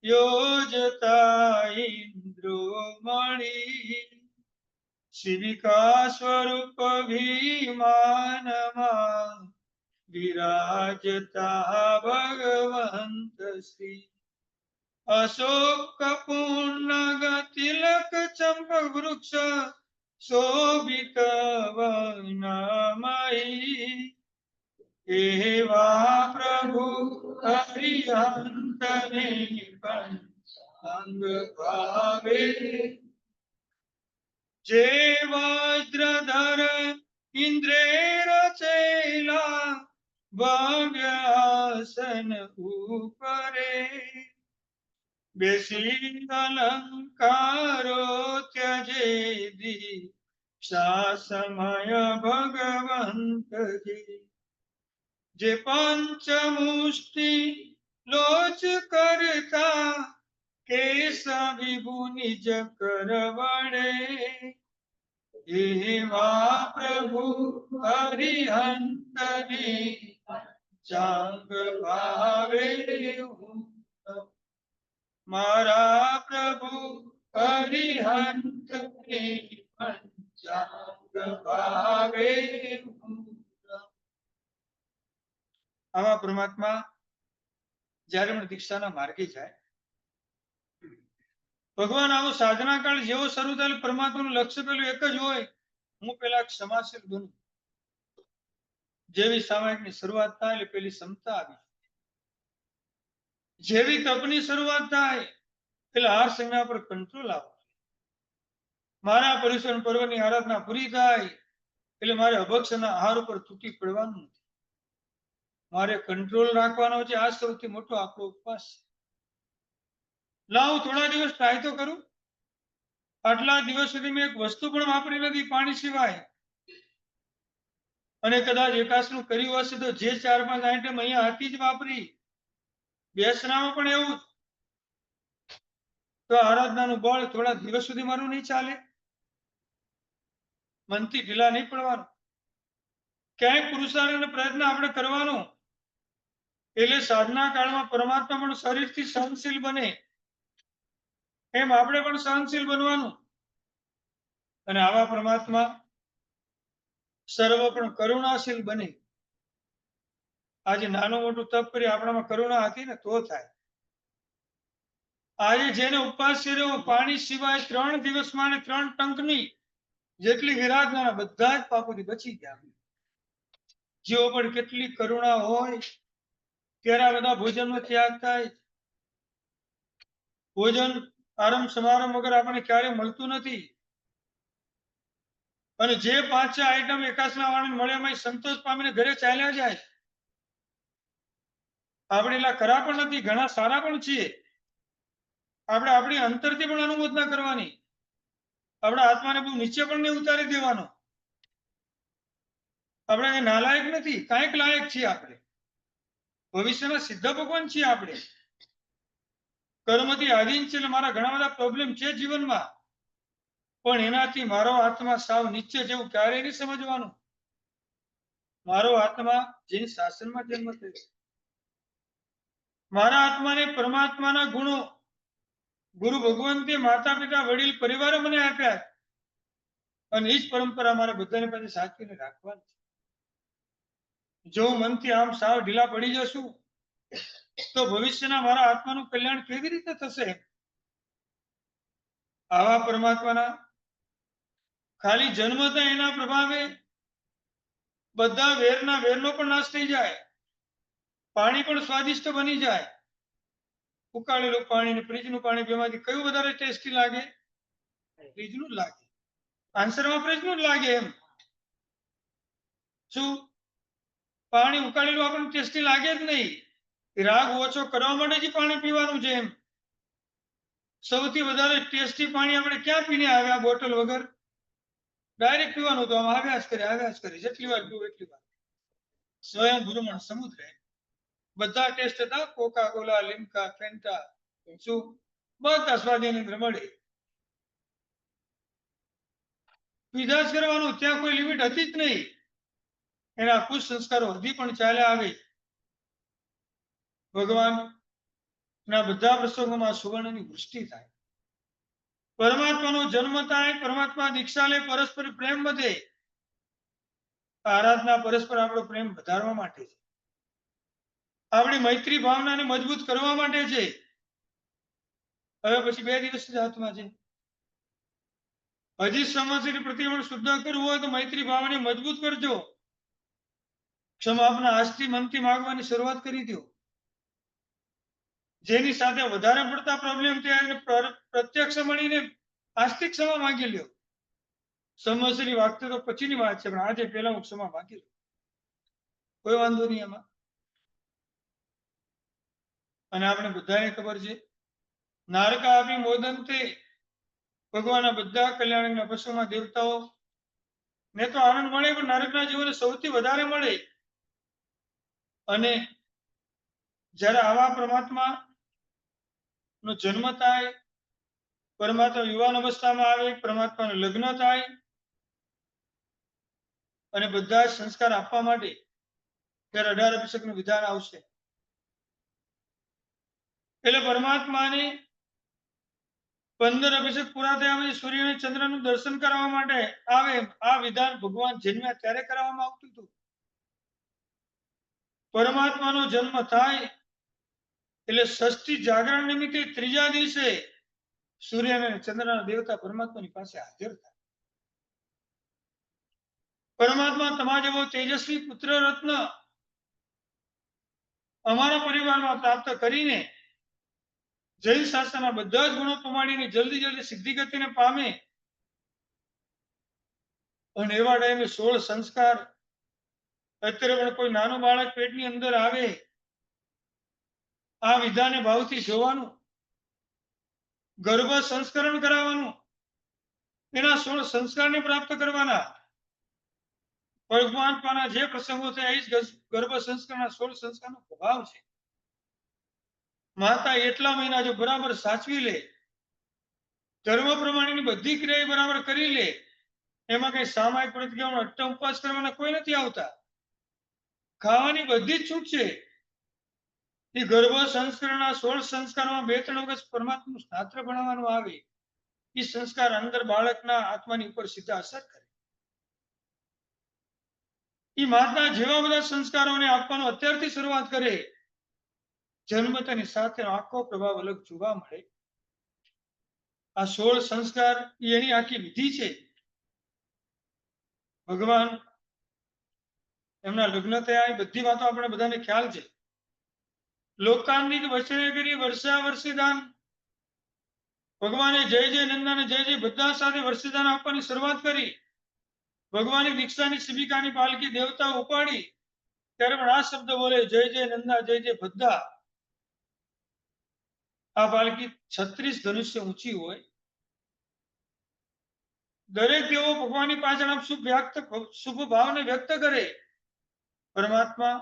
યોજતા ઇન્દ્રો મળી, શિવિકા સ્વરૂપ વિમાનમાં વિરાજતા ભગવંત શ્રી, અશોક પૂર્ણગ તિલક ચંપક વૃક્ષ શોભિત વનમયી, એવા પ્રભુ હરિહંતને સંગ ભાવે, જે વજ્રધર ઇન્દ્રે રચેલા ભવ્ય આસન ઉપરે, બેસી અલંકારો ત્યજે દીક્ષા સમય ભગવંતજી, જે પંચમુષ્ટિ લોચ કરતા કેશ વિભુ નિજ કર વડે, એવા પ્રભુ હરિહંતને ચાંગ ભાવે, મારા પ્રભુ હરિહંતને ચાંગ ભાવે. આવા પરમાત્મા જ્યારે પણ દીક્ષાના માર્ગે જાય, ભગવાન આવો સાધના કાળ જેવો શરૂ થાય પરમાત્માનું લક્ષ્ય પેલું એક જ હોય, હું પેલા ક્ષમાશીલ બનું. જેવી સામાયિકની શરૂઆત થાય એટલે પેલી ક્ષમતા આવી, જેવી તપની શરૂઆત થાય એટલે હાર સંજ્ઞા પર કંટ્રોલ આવે. મારા પરિશ્રમ પર્વની આરાધના પૂરી થાય એટલે મારે અભક્ષના આહાર ઉપર તૂટી પડવાનું નથી, મારે કંટ્રોલ રાખવાનો છે. આ સૌથી મોટો આપણો ઉપવાસ છે. લાવ થોડા દિવસ ટ્રાય તો કરું. આટલા દિવસ સુધી મેં એક વસ્તુ પણ વાપરી નથી પાણી સિવાય, અને કદાચ એકાસનું કર્યું હશે તો જે 4-5 આઈટમ અહીંયા હતી જ વાપરી, બેસનામાં પણ એવું જ. તો આરાધનાનું બળ થોડા દિવસ સુધી મારું નહીં ચાલે, મનથી ઢીલા નહીં પડવાનું. ક્યાંય પુરુષાર્થ અને પ્રયત્ન આપણે કરવાનો, એટલે સાધના કાળમાં પરમાત્મા પણ શરીરથી સહનશીલ બને, એમ આપણે પણ સહનશીલ બનવાનું. અને આવા પરમાત્મા સર્વ પણ કરુણાશીલ બને. આજે નાનું મોટું તપ કરી આપણામાં કરુણા હતી ને તો થાય. આજે જેને ઉપવાસ કર્યો પાણી સિવાય 3 દિવસમાં ને 3 ટંકની જેટલી વિરાધના બધા જ પાપોથી બચી ગયા. જેઓ પણ કેટલી કરુણા હોય ત્યારે બધા ભોજનનો ત્યાગ થાય. ભોજન આરંભ સમારંભ વગર આપણને ક્યારેય મળતું નથી. અને જે 5-6 આઈટમ એકાસના વાળાને મળે એમાં સંતોષ પામીને ઘરે ચાલ્યા જાય. આપણે એટલા ખરા પણ નથી, ઘણા સારા પણ છીએ. આપણે આપણી અંતરથી પણ અનુમોદના કરવાની. આપણા આત્માને બહુ નીચે પણ નહીં ઉતારી દેવાનો. આપણે નાલાયક નથી, કાંઈક લાયક છીએ આપણે. ભવિષ્યના સિદ્ધ ભગવાન છીએ આપણે. કર્મથી આધીન છે એટલે મારા ઘણા બધા પ્રોબ્લેમ છે જીવનમાં, પણ એનાથી મારો આત્મા સાવ નીચે જેવું ક્યારેય નહીં સમજવાનું. મારો આત્મા જેની શાસનમાં જન્મ થયો, મારા આત્માને પરમાત્માના ગુણો ગુરુ ભગવંતે માતા પિતા વડીલ પરિવારે મને આપ્યા, અને એ જ પરંપરા મારે બધાને પાસે સાચવીને રાખવાની છે. જો હું મનથી આમ સાવ ઢીલા પડી જશું તો ભવિષ્યના મારા આત્માનું કલ્યાણ કેવી રીતે થશે? આવા પરમાત્માના ખાલી જન્મતા એના પ્રભાવે બધા વેરના વેરનો પણ નાશ થઈ જાય, પાણી પણ સ્વાદિષ્ટ બની જાય. ઉકાળેલું પાણી ને ફ્રીજનું પાણી બેમાંથી કયું વધારે ટેસ્ટી લાગે? ફ્રીજનું જ લાગે. આન્સરમાં ફ્રીજનું જ લાગે. એમ શું પાણી ઉકાળેલું આપણને ટેસ્ટી લાગે જ નહીં. રાગ ઓછો કરવા માટે જ પાણી પીવાનું છે. એમ સૌથી વધારે ટેસ્ટી પાણી આપણે ક્યાં પીને આવ્યા? બોટલ વગર ડાયરેક્ટ પીવાનું. તો આમ આવ્યા જ કરે જેટલી વાર પીવું એટલી વાર. સ્વયં ગુરુમણ સમુદ્ર બધા ટેસ્ટ હતા, કોકા કોલા, લીમકા, ફેન્ટા, શું બધા સ્વાદની અંદર મળે. પીધા જ કરવાનું, ત્યાં કોઈ લિમિટ હતી જ નહીં. એના કુશ સંસ્કારો હજી પણ ચાલ્યા આવે. ભગવાન ના બધા પ્રસંગોમાં સુવર્ણની વૃષ્ટિ થાય, પરમાત્માનો જન્મ થાય, પરમાત્મા દીક્ષા લે, પરસ્પર પ્રેમ વધે. આરાધના પરસ્પર આપણો પ્રેમ વધારવા માટે છે, આપણી મૈત્રી ભાવનાને મજબૂત કરવા માટે છે. હવે પછી 2 દિવસ જ હાથમાં છે. હજી સમજની પ્રતિમા શુદ્ધ કરવું હોય તો મૈત્રી ભાવને મજબૂત કરજો. ક્ષમાપના આજથી મનથી માંગવાની શરૂઆત કરી દો. જેની સાથે વધારે પડતા પ્રોબ્લેમ થયા પ્રત્યક્ષ મળીને આસ્તિક ક્ષમા માંગી લ્યો. સમજની વાત તો પછીની વાત છે, પણ આજે પહેલા હું ક્ષમા માંગી લઉં, કોઈ વાંધો નહીં એમાં. અને આપણે બધાને ખબર છે, નારકા આપી મોદંતે, ભગવાનના બધા કલ્યાણના પશુમાં દેવતાઓ ને તો આનંદ મળે, પણ નરકના જીવોને સૌથી વધારે મળે. અને જ્યારે આવા પરમાત્મા નો જન્મ થાય, પરમાત્મા યુવાન અવસ્થામાં આવે, પરમાત્માનું લગ્ન થાય, અને બધા સંસ્કાર આપવા માટે ત્યારે 18 અભિષેકનું વિધાન આવશે. એટલે પરમાત્માને 15 અભિષેક પૂરા થયા પછી સૂર્ય અને ચંદ્રનું દર્શન કરવા માટે આવે. આ વિધાન ભગવાન જન્મ્યા ત્યારે કરવામાં આવતું હતું. પરમાત્માનો જન્મ થાય એટલે ષષ્ઠી જાગરણ નિમિત્તે 3જા દિવસે સૂર્ય અને ચંદ્રના દેવતા પરમાત્માની પાસે હાજર થાય. પરમાત્મા તમારા જેવો તેજસ્વી પુત્ર રત્ન અમારા પરિવારમાં પ્રાપ્ત કરીને જૈન શાસ્ત્રના બધા જ ગુણો પમાડીને જલ્દી સિદ્ધિ ગતિને પામે. અને એવા ટાઈમે 16 સંસ્કાર, અત્યારે પણ કોઈ નાનું બાળક પેટની અંદર આવે, આ વિધાને ભાવથી જોવાનું, ગર્ભ સંસ્કરણ કરાવવાનું, એના 16 સંસ્કારને પ્રાપ્ત કરવાના. ભગવાન પાના જે પ્રસંગો થયા એ જ ગર્ભ સંસ્કારના 16 સંસ્કારનો પ્રભાવ છે. માતા એટલા મહિના જો બરાબર સાચવી લે, ધર્મ પ્રમાણેની બધી ક્રિયા બરાબર કરી લે, એમાં કઈ સામાયિક પ્રતિક્રિયાનો અટ્ટમ ઉપવાસ કરવાના કોઈ નથી આવતા. ખાવાની બધી જ છૂટ છે. એ ગર્ભ સંસ્કારના 16 સંસ્કારમાં 2-3 વખત પરમાત્માનું શાસ્ત્ર ભણાવવાનું આવે, એ સંસ્કાર અંદર બાળકના આત્માની ઉપર સીધા અસર કરે. એ માતા જેવા બધા સંસ્કારોને આપવાનો અત્યારથી શરૂઆત કરે, જન્મતાની સાથે આખો પ્રભાવ અલગ જોવા મળે. આ 16 સંસ્કાર એની આખી વિધિ છે. ભગવાન એમના લગ્ન થયા એ બધી વાતો આપણે બધાને ખ્યાલ છે. લોકાંતિક વચને કરી વર્ષા વર્ષીદાન, ભગવાને જય જય નંદાને જય જય બધા સાથે વર્ષીદાન આપવાની શરૂઆત કરી. ભગવાનની દીક્ષાની શિબિકાની પાલકી દેવતા ઉપાડી ત્યારે પણ આ શબ્દ બોલે, જય જય નંદા જય જય બધા. આ પાલકી 36 ધનુષ્ય ઊંચી હોય. દરેક દેવો ભગવાનની પાછળ આપ શુભ ભાવને વ્યક્ત કરે. પરમાત્મા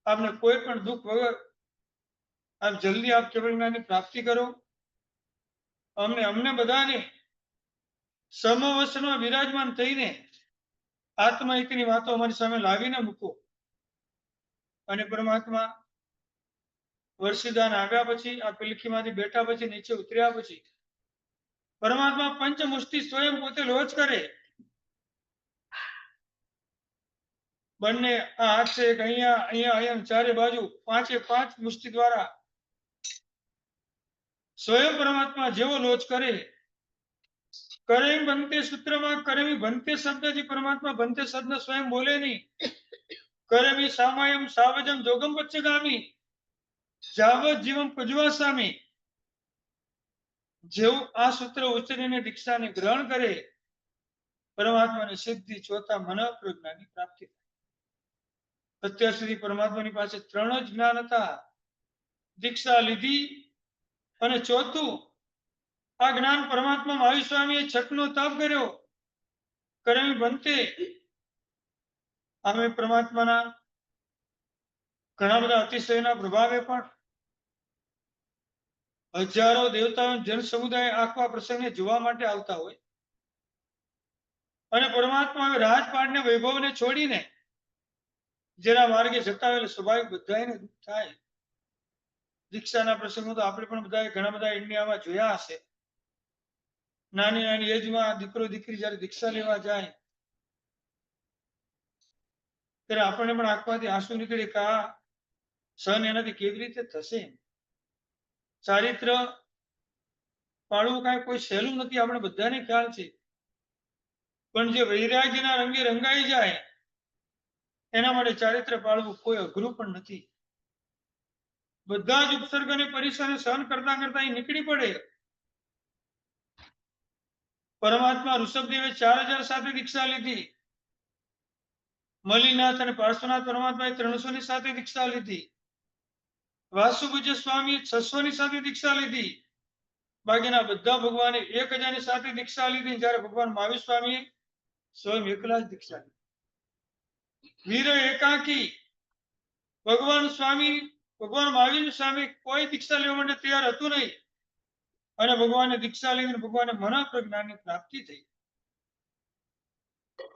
આપને કોઈ પણ દુઃખ વગર આપ જલ્દી આપ કેવળ જ્ઞાનની પ્રાપ્તિ કરો. અમને બધાને સમવસનમાં વિરાજમાન થઈને આત્મહિતની વાતો અમારી સામે લાવીને મૂકો. અને પરમાત્મા વર્ષીદાન આવ્યા પછી, આ પિલખીમાંથી બેઠા પછી, નીચે ઉતર્યા પછી પરમાત્મા પંચમુષ્ટિ સ્વયં પોતે લોચ કરે. બંને આ હાથ છે, અહીંયા ચારે બાજુ 5 મુષ્ટિ દ્વારા સ્વયં પરમાત્મા જેવો લોચ કરે. કરે બનતે સૂત્રમાં કરમી બનતે શબ્દથી પરમાત્મા બનતે શબ્દ સ્વયં બોલે નહીં. કરમી સામાયમ સાવજમ જોગમ પચ્ચગામી જાવત જીવમ પજવા સામી. જેવું આ સૂત્ર ઉચ્ચરીને દીક્ષાને ગ્રહણ કરે, પરમાત્માની સિદ્ધિ ચોથા મન પ્રજ્ઞાની પ્રાપ્તિ થાય. અત્યાર સુધી પરમાત્માની પાસે 3 જ જ્ઞાન હતા. દીક્ષા લીધી અને ચોથું આ જ્ઞાન પરમાત્મા મહાવીર સ્વામીએ 6નો તપ કર્યો. કરમી બનતે અમે પરમાત્માના ઘણા બધા અતિશયના પ્રભાવે પણ હજારો દેવતાઓ જન સમુદાય આખા પ્રસંગને જોવા માટે આવતા હોય. અને પરમાત્મા હવે રાજપાટને વૈભવને છોડીને જેના માર્ગે જતા હોય સ્વાભાવિક બધાને દુઃખ થાય. દીક્ષાના પ્રસંગો તો આપણે પણ બધા ઘણા બધા ઇન્ડિયામાં જોયા હશે. નાની નાની એજમાં દીકરો દીકરી જયારે દીક્ષા લેવા જાય ત્યારે આપણને પણ આંખમાંથી આંસુ નીકળે કે આ સહન એનાથી કેવી રીતે થશે. ચારિત્ર પાળવું કાંઈ કોઈ સહેલું નથી, આપણે બધાને ખ્યાલ છે. પણ જે વૈરાગ્યના રંગે રંગાઈ જાય એના માટે ચારિત્ર પાળવું કોઈ અઘરું પણ નથી. બધા જ ઉપસર્ગ અને પરિસરને સહન કરતા કરતા એ નીકળી પડે. પરમાત્મા ઋષભદેવે 4000 સાથે દીક્ષા લીધી. મલીનાથ અને પાર્શ્વનાથ પરમાત્માએ 300 ની સાથે દીક્ષા લીધી. વાસુપૂજ્ય સ્વામી 600 ની સાથે દીક્ષા લીધી. બાકીના બધા ભગવાને 1000 ની સાથે દીક્ષા લીધી. જ્યારે ભગવાન મહાવીર સ્વામી સ્વયં એકલા જ દીક્ષા લીધી. વીર એકાકી ભગવાન મહાવીર સ્વામી કોઈ દીક્ષા લેવા માટે તૈયાર હતું નહીં. અને ભગવાને દીક્ષા લીધી, ભગવાને મન પ્રજ્ઞાની પ્રાપ્તિ થઈ.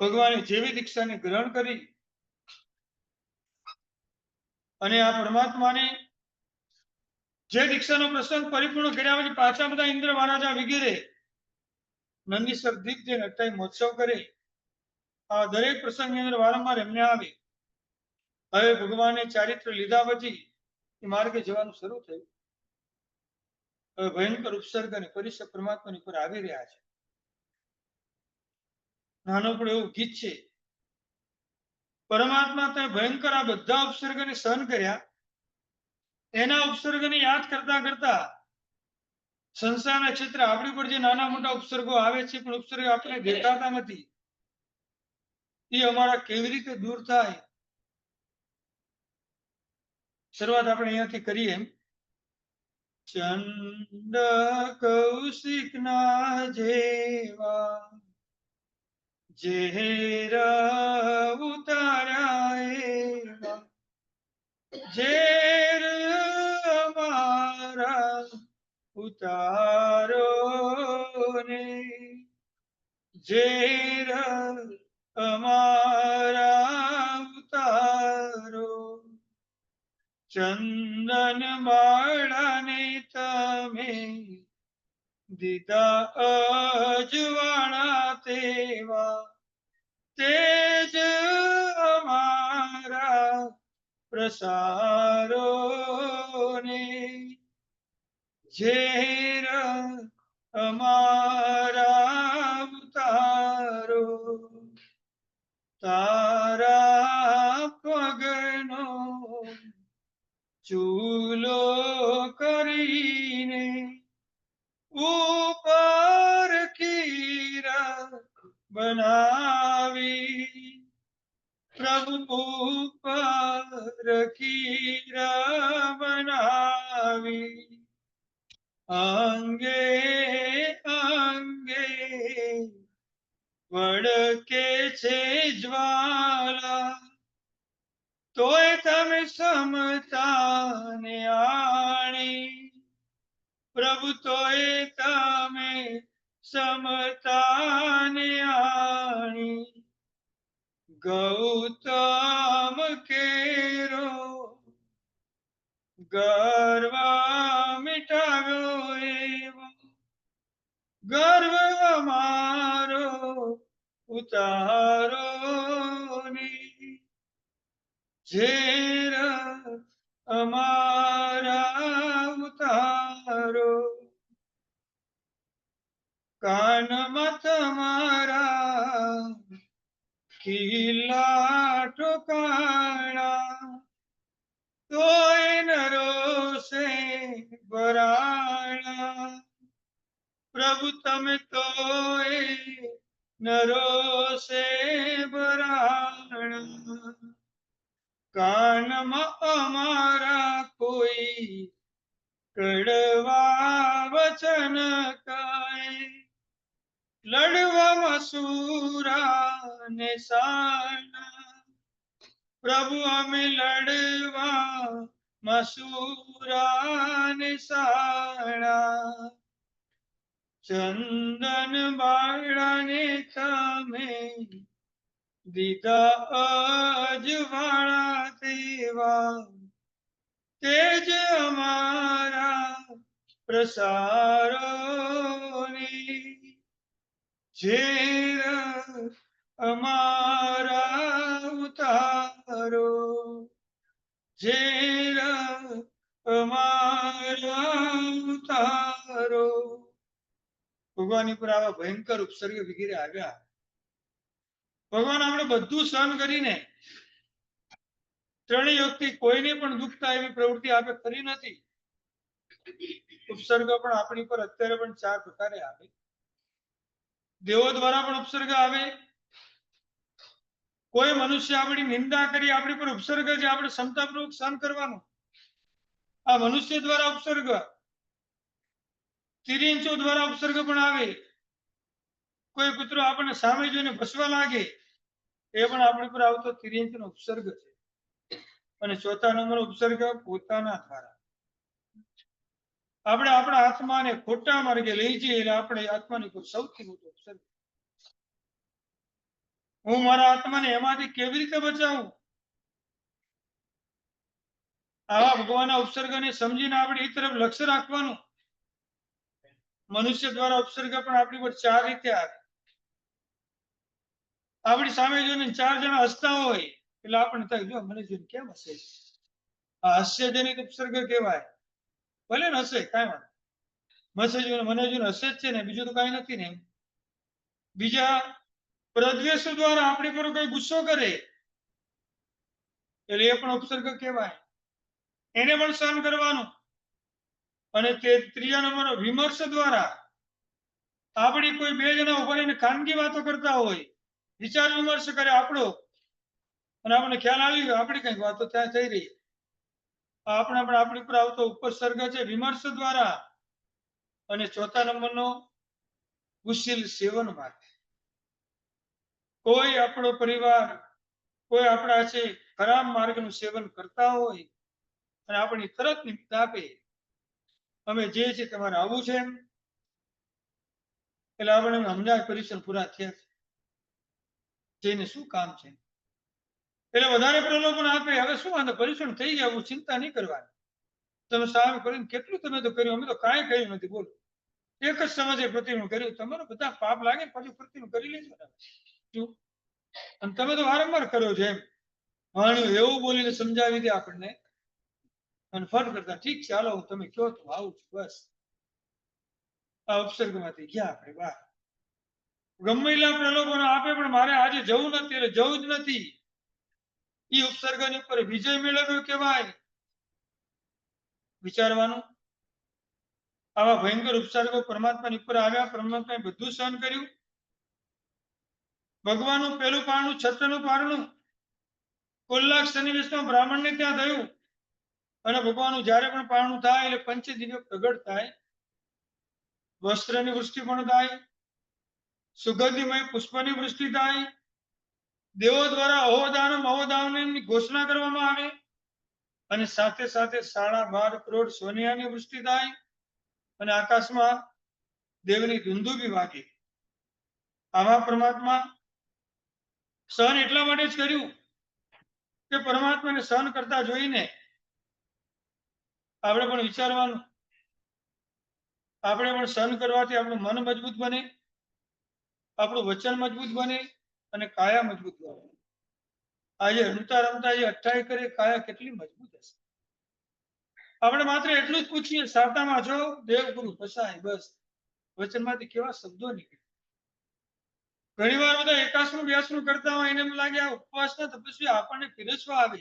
ભગવાને જેવી દીક્ષાને ગ્રહણ કરી અને આ પરમાત્માને જે દીક્ષાનો પ્રસંગ પરિપૂર્ણ કર્યા પછી પાછા બધા ઇન્દ્ર મહારાજા વગેરે નંદીશ્વર દિગ્જય નટાઈ મહોત્સવ કરે. આ દરેક પ્રસંગની અંદર વારંવાર એમને આવે. હવે ભગવાને ચારિત્ર લીધા પછી એ માર્ગે જવાનું શરૂ થયું. હવે ભયંકર ઉપસર્ગ અને પરિસર પરમાત્માની ઉપર આવી રહ્યા છે. નાનકડું એવું ગીત છે. પરમાત્મા તે ભયંકર આ બધા ઉપસર્ગને સહન કર્યા. એના ઉપસર્ગને યાદ કરતા કરતા સંસારના ક્ષેત્ર આપણી પર જે નાના મોટા ઉપસર્ગો આવે છે પણ ઉપસર્ગ આપણે દેખાતા નથી, એ અમારા કેવી રીતે દૂર થાય. શરૂઆત આપણે અહીંયાથી કરીએ. ચંડ કૌશિકના જેવા ઝેર ઉતાર્યા એવા ઝેર અમારા ઉતારો ને, ઝેર અમારા ઉતારો. ચંદન માળાને તમે દીધા અજવાળા તેવા તેજ અમારા પ્રસારો ને, ઝેર અમારા ઉતારો. તારા પગનો ચૂલો કરીને ઉપર ખીરા બનાવી, પ્રભુ ઉપર ખીરા બનાવી. અંગે અંગે વળકે છે જ્વાલા, તોય તમે સમતા ને આણી, પ્રભુ તોય તમે સમતા ને આણી. ગૌતમ કેરો ગર્વ મિટાવ્યો એવો ગર્વ અમારો ઉતારો ની, ઝેર અમારા ઉતારો. કાનમાં તમારા ખીલા ઠોકાણા, તોય નરો સે ભરાણા, પ્રભુ તમે તોય નરો સે ભરાણા. કાનમાં અમારા કોઈ કડવા વચન કાય, લડવામાં સુરા ને સાણા, પ્રભુ અમે લડવા મસૂરા ને સાણા. ચંદન બાળાને તમે દીધા અજવાળા તેવા તેજ અમારા પ્રસારો ને, ઝેર અમારા ઉતારો, ઝેર અમારા ઉતારો. ભગવાન ઉપર આવા ભયંકર ઉપસર્ગ વગેરે આવ્યા. ભગવાન આપણે બધું સહન કરીને ત્રણેય યુગથી કોઈને પણ દુઃખ થાય એવી પ્રવૃત્તિ આપે કરી નથી. ઉપસર્ગ પણ આપણી પર અત્યારે પણ 4 પ્રકારે આવે. દેવો દ્વારા પણ ઉપસર્ગ આવે. કોઈ મનુષ્ય આપણી નિંદા કરી આપણી પર ઉપસર્ગ છે, આપણે ક્ષમતાપૂર્વક સહન કરવાનું. આ મનુષ્ય દ્વારા ઉપસર્ગ. તિર્યંચો દ્વારા ઉપસર્ગ પણ આવે. કોઈ પુત્રો આપણને સામે જોઈને ભસવા લાગે, એ પણ આપણી પર આવતો તિર્યંચનો ઉપસર્ગ છે. અને ચોથા નંબર ઉપસર્ગ પોતાના દ્વારા. આપણે આપણા આત્માને ખોટા માર્ગે લઈ જઈએ એટલે આપણે આત્માની પર સૌથી મોટો ઉપસર્ગ. હું મારા આત્માને એમાંથી કેવી રીતે બચાવું? આવા ભગવાનના ઉપસર્ગને સમજીને આપણે એ તરફ લક્ષ્ય રાખવાનું. મનુષ્ય દ્વારા ઉપસર્ગ પણ આપણી પર 4 રીતે આવે. આપણી સામે જોઈને 4 જણા હસતા હોય એટલે આપણને થાય, જો મને જોઈને કેમ હસે? આ હાસ્યજનિત ઉપસર્ગ કહેવાય. ભલે ને હસે, કાંઈ વાંધો. મને જોઈને હસે જ છે ને, બીજું તો કાંઈ નથી ને. બીજા પ્રદ્વેષ દ્વારા આપણી પર કોઈ ગુસ્સો કરે એટલે એ પણ ઉપસર્ગ કહેવાય. એને પણ સહન કરવાનું. અને તે ત્રીજા નંબરનો વિમર્શ દ્વારા આપણી કોઈ 2 જણા ઉભા રહીને ખાનગી વાતો કરતા હોય, વિચાર વિમર્શ કરે આપણો, અને આપણને ખ્યાલ આવી ગયો આપણી કઈક વાતો ત્યાં થઈ રહી, આપણી પર આવતો ઉપસર્ગ છે વિમર્શ દ્વારા. અને ચોથા નંબરનો કુશીલ સેવન માટે. કોઈ આપણો પરિવાર કોઈ આપણા છે ખરાબ માર્ગનું સેવન કરતા હોય અને આપણી તરત નિમિત્ત આપે અમે જે છે તમારે આવું છે એટલે આપણે હમણાં પરીક્ષણ પૂરા થયા છે જઈને શું કામ છે એટલે વધારે પ્રલોભન આપે હવે શું વાંધો પરીક્ષણ થઈ જવું ચિંતા નહીં કરવાની તમે સારું કરીને કેટલું તમે તો કર્યું અમે તો કાંઈ કર્યું નથી બોલો એક જ સમાજે પ્રતિમા કર્યું તમારો બધા પાપ લાગે પછી પ્રતિમા કરી લેજો અને તમે તો વારંવાર કરો છો એમ વાણિયું એવું બોલીને સમજાવી દે આપણને અને ફટ કરતા ઠીક છે હાલો તમે કયો તો આવું છું બસ આ ઉપસર્ગમાંથી ગયા આપણે બહાર ગમે એટલા પ્રલોભનો આપે પણ મારે આજે જવું નથી એટલે જવું જ નથી એ ઉપસર્ગની ઉપર વિજય મેળવ્યો કહેવાય વિચારવાનું આવા ભયંકર ઉપસર્ગો પરમાત્માની ઉપર આવ્યા પરમાત્માએ બધું સહન કર્યું ભગવાનનું પહેલું પારણું છત્રનું પારણું કુલ્લાખ સન્નિવેશમાં બ્રાહ્મણને ત્યાં થયું અને ભગવાનનું જ્યારે પણ પારણું થાય એટલે પંચદિવ્યો પ્રગટ થાય વસ્ત્રની વૃષ્ટિ પણ થાય સુગંધિમય પુષ્પની વૃષ્ટિ થાય દેવો દ્વારા અહોદાનમ અહોદાનની ઘોષણા કરવામાં આવે અને સાથે સાથે 12.5 કરોડ સોનિયાની વૃષ્ટિ થાય અને આકાશમાં દેવની ધુંધુબી વાગે આવા પરમાત્મા સહન એટલા માટે જ કર્યું કે પરમાત્માને સહન કરતા જોઈને આપણે પણ વિચારવાનું આપણે પણ સહન કરવાથી આપણું મન મજબૂત બને આપણું વચન મજબૂત બને અને કાયા મજબૂત બને આજે રમતા રમતા જે અઠ્ઠાઈ કરે કાયા કેટલી મજબૂત હશે આપણે માત્ર એટલું જ પૂછીએ સાતામાં છો દેવગુરુ ફસાય બસ વચનમાંથી કેવા શબ્દો નીકળે ઘણી વાર બધા એકાસનું વ્યાસનું કરતા હોય એને એમ લાગે આ ઉપવાસના તપસ્વી આપણને પીરસવા આવે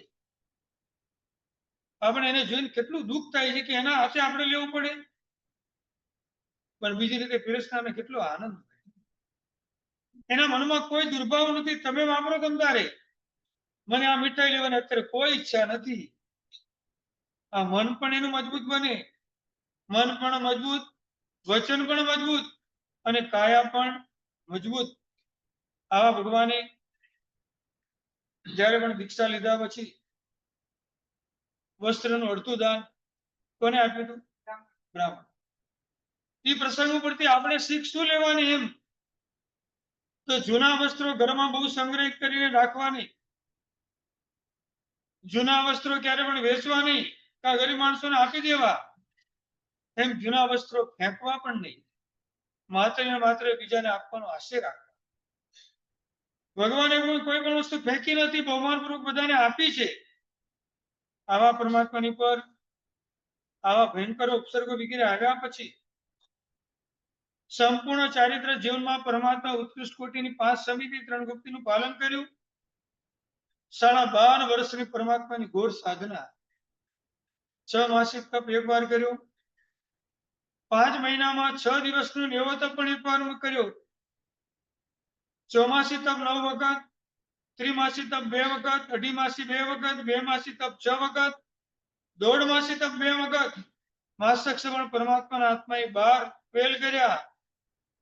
આપણે એને જોઈને કેટલું દુઃખ થાય છે કે એના હાથે આપણે લેવું પડે પણ બીજી રીતે પીરસનારને કેટલો આનંદ એના મનમાં કોઈ દુર્ભાવ નથી તમે વાપરો તમ તારે મને આ મીઠાઈ લેવાની અત્યારે કોઈ ઈચ્છા નથી આ મન પણ એનું મજબૂત બને મન પણ મજબૂત વચન પણ મજબૂત અને કાયા પણ મજબૂત આવા ભગવાને જ્યારે પણ દીક્ષા લીધા પછી વસ્ત્રનું અડધું દાન કોને આપ્યું હતું બ્રાહ્મણ એ પ્રસંગ ઉપરથી આપણે શીખ શું લેવાની એમ તો જૂના વસ્ત્રો ઘરમાં બહુ સંગ્રહિત કરીને રાખવાની જૂના વસ્ત્રો ક્યારે પણ વેચવા નહીં કે ગરીબ માણસોને આપી દેવા એમ જૂના વસ્ત્રો ફેંકવા પણ નહીં માત્ર ને માત્ર બીજાને આપવાનો આશય રાખવા ભગવાને પણ કોઈ પણ વસ્તુ ફેંકી નથી બહુમાનપૂર્વક બધાને આપી છે આવા પરમાત્માની પર આવા ભયંકર ઉપસર્ગો વગેરે આવ્યા પછી સંપૂર્ણ ચારિત્ર જીવનમાં પરમાત્મા ઉત્કૃષ્ટ કોટીની 5 સમિતિ 3 ગુપ્તિનું પાલન કર્યું 12.5 વર્ષની પરમાત્માની ઘોર સાધના 6 માસિક તપ એક વાર કર્યો 5 મહિનામાં 6 દિવસનું નેવો તપ પણ એક વાર કર્યો ચોમાસી તપ 9 વખત ત્રિમાસી તપ 2 વખત અઢીમાસી 2 વખત 2 માસી તપ 6 વખત દોઢ માસી તપ 2 વખત માસક શ્રવણ પરમાત્માના આત્માએ 12 પેલ કર્યા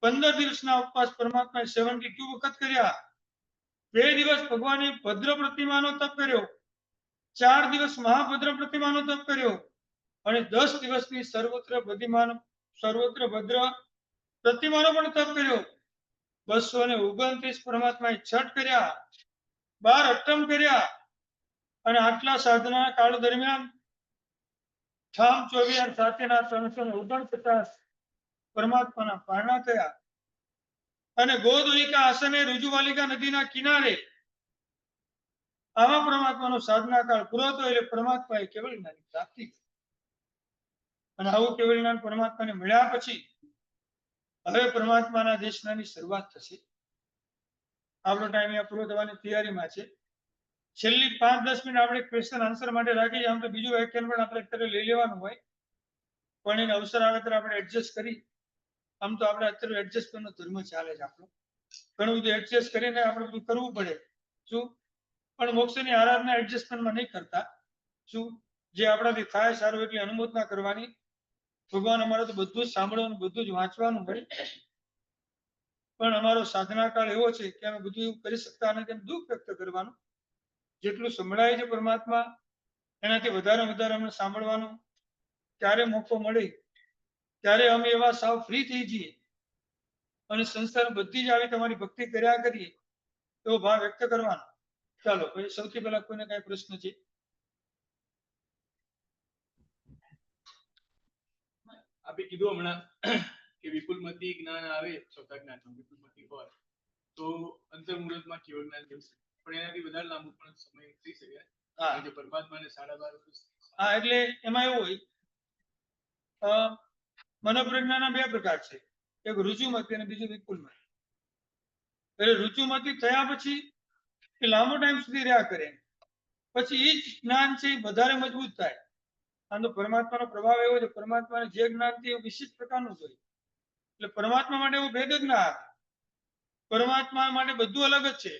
15 દિવસના ઉપવાસ પરમાત્માએ 72 વખત કર્યા 2 દિવસ ભગવાને ભદ્ર પ્રતિમાનો તપ કર્યો 4 દિવસ મહાભદ્ર પ્રતિમાનો તપ કર્યો અને 10 દિવસની સર્વત્ર ભદ્ર પ્રતિમાનો પણ તપ કર્યો 229 પરમાત્માએ છઠ કર્યા 12 અષ્ટમ કર્યા અને આટલા સાધના કાળ દરમિયાન ઠામ 24 સાથેના 349 પરમાત્માના પારણા થયા અને ગોધુલિકા આસને ઋજુવાલિકા નદીના કિનારે આવા પરમાત્માનો સાધના કાળ પૂરો થયો એટલે પરમાત્માએ કેવળ જ્ઞાનની પ્રાપ્તિ અને આવું કેવળ જ્ઞાન પરમાત્માને મળ્યા પછી હવે પરમાત્માના દેશનાની શરૂઆત થશે આપણો ટાઈમ અહીંયા પૂરો થવાની તૈયારીમાં છે છેલ્લી 5-10 મિનિટ આપણે ક્વેશ્ચન આન્સર માટે રાખી આમ તો બીજું વ્યાખ્યાન પણ આપણે અત્યારે લઈ લેવાનું હોય પણ એને અવસર આવે ત્યારે આપણે એડજસ્ટ કરી આમ તો આપણે અત્યારે એડજસ્ટમેન્ટનો ધર્મ ચાલે છે આપણો ઘણું બધું એડજસ્ટ કરીને આપણે બધું કરવું પડે શું પણ મોક્ષની આરાધના એડજસ્ટમેન્ટમાં નહીં કરતા શું જે આપણાથી થાય સારું એટલી અનુમોદના કરવાની ભગવાન અમારે તો બધું જ સાંભળવાનું બધું જ વાંચવાનું હોય પણ અમારો સાધના કાળ એવો છે કે અમે બધું એવું કરી શકતા નથી, એમ દુઃખ વ્યક્ત કરવાનું. જેટલું સંભળાય છે પરમાત્મા એનાથી વધારે વધારે અમને સાંભળવાનું. ત્યારે મોકો મળે ત્યારે અમે એવા સાવ ફ્રી થઈ જઈએ અને સંસાર બધી જ આવી તમારી ભક્તિ કર્યા કરીએ એવો ભાવ વ્યક્ત કરવાનો. ચાલો ભાઈ, સૌથી પહેલા કોઈને કઈ પ્રશ્ન છે? આપણે કીધું હમણાં કે વિપુલમતી જ્ઞાન આવે, ચોથા જ્ઞાનમાં વિપુલમતી હોય તો અંતર્મુહૂર્તમાં કેવળ જ્ઞાન થઈ શકે, પણ એનાથી વધારે લાંબુ પણ સમય થઈ શકે. હા, જે પરમાત્માને 12.5 વર્ષ. હા, એટલે એમાં એવું હોય, મનોપ્રજ્ઞાના બે પ્રકાર છે, એક રુચુમતી અને બીજું વિપુલમતી. એટલે રુચુમતી થયા પછી એ લાંબો ટાઈમ સુધી રહ્યા કરે, પછી એ જ જ્ઞાન છે એ વધારે મજબૂત થાય. આમ તો પરમાત્માનો પ્રભાવ એવો છે, પરમાત્માને જે જ્ઞાન છે એ વિશિષ્ટ પ્રકારનું હોય. એટલે પરમાત્મા માટે એવું ભેદ જ ના આવે. પરમાત્મા માટે બધું અલગ જ છે,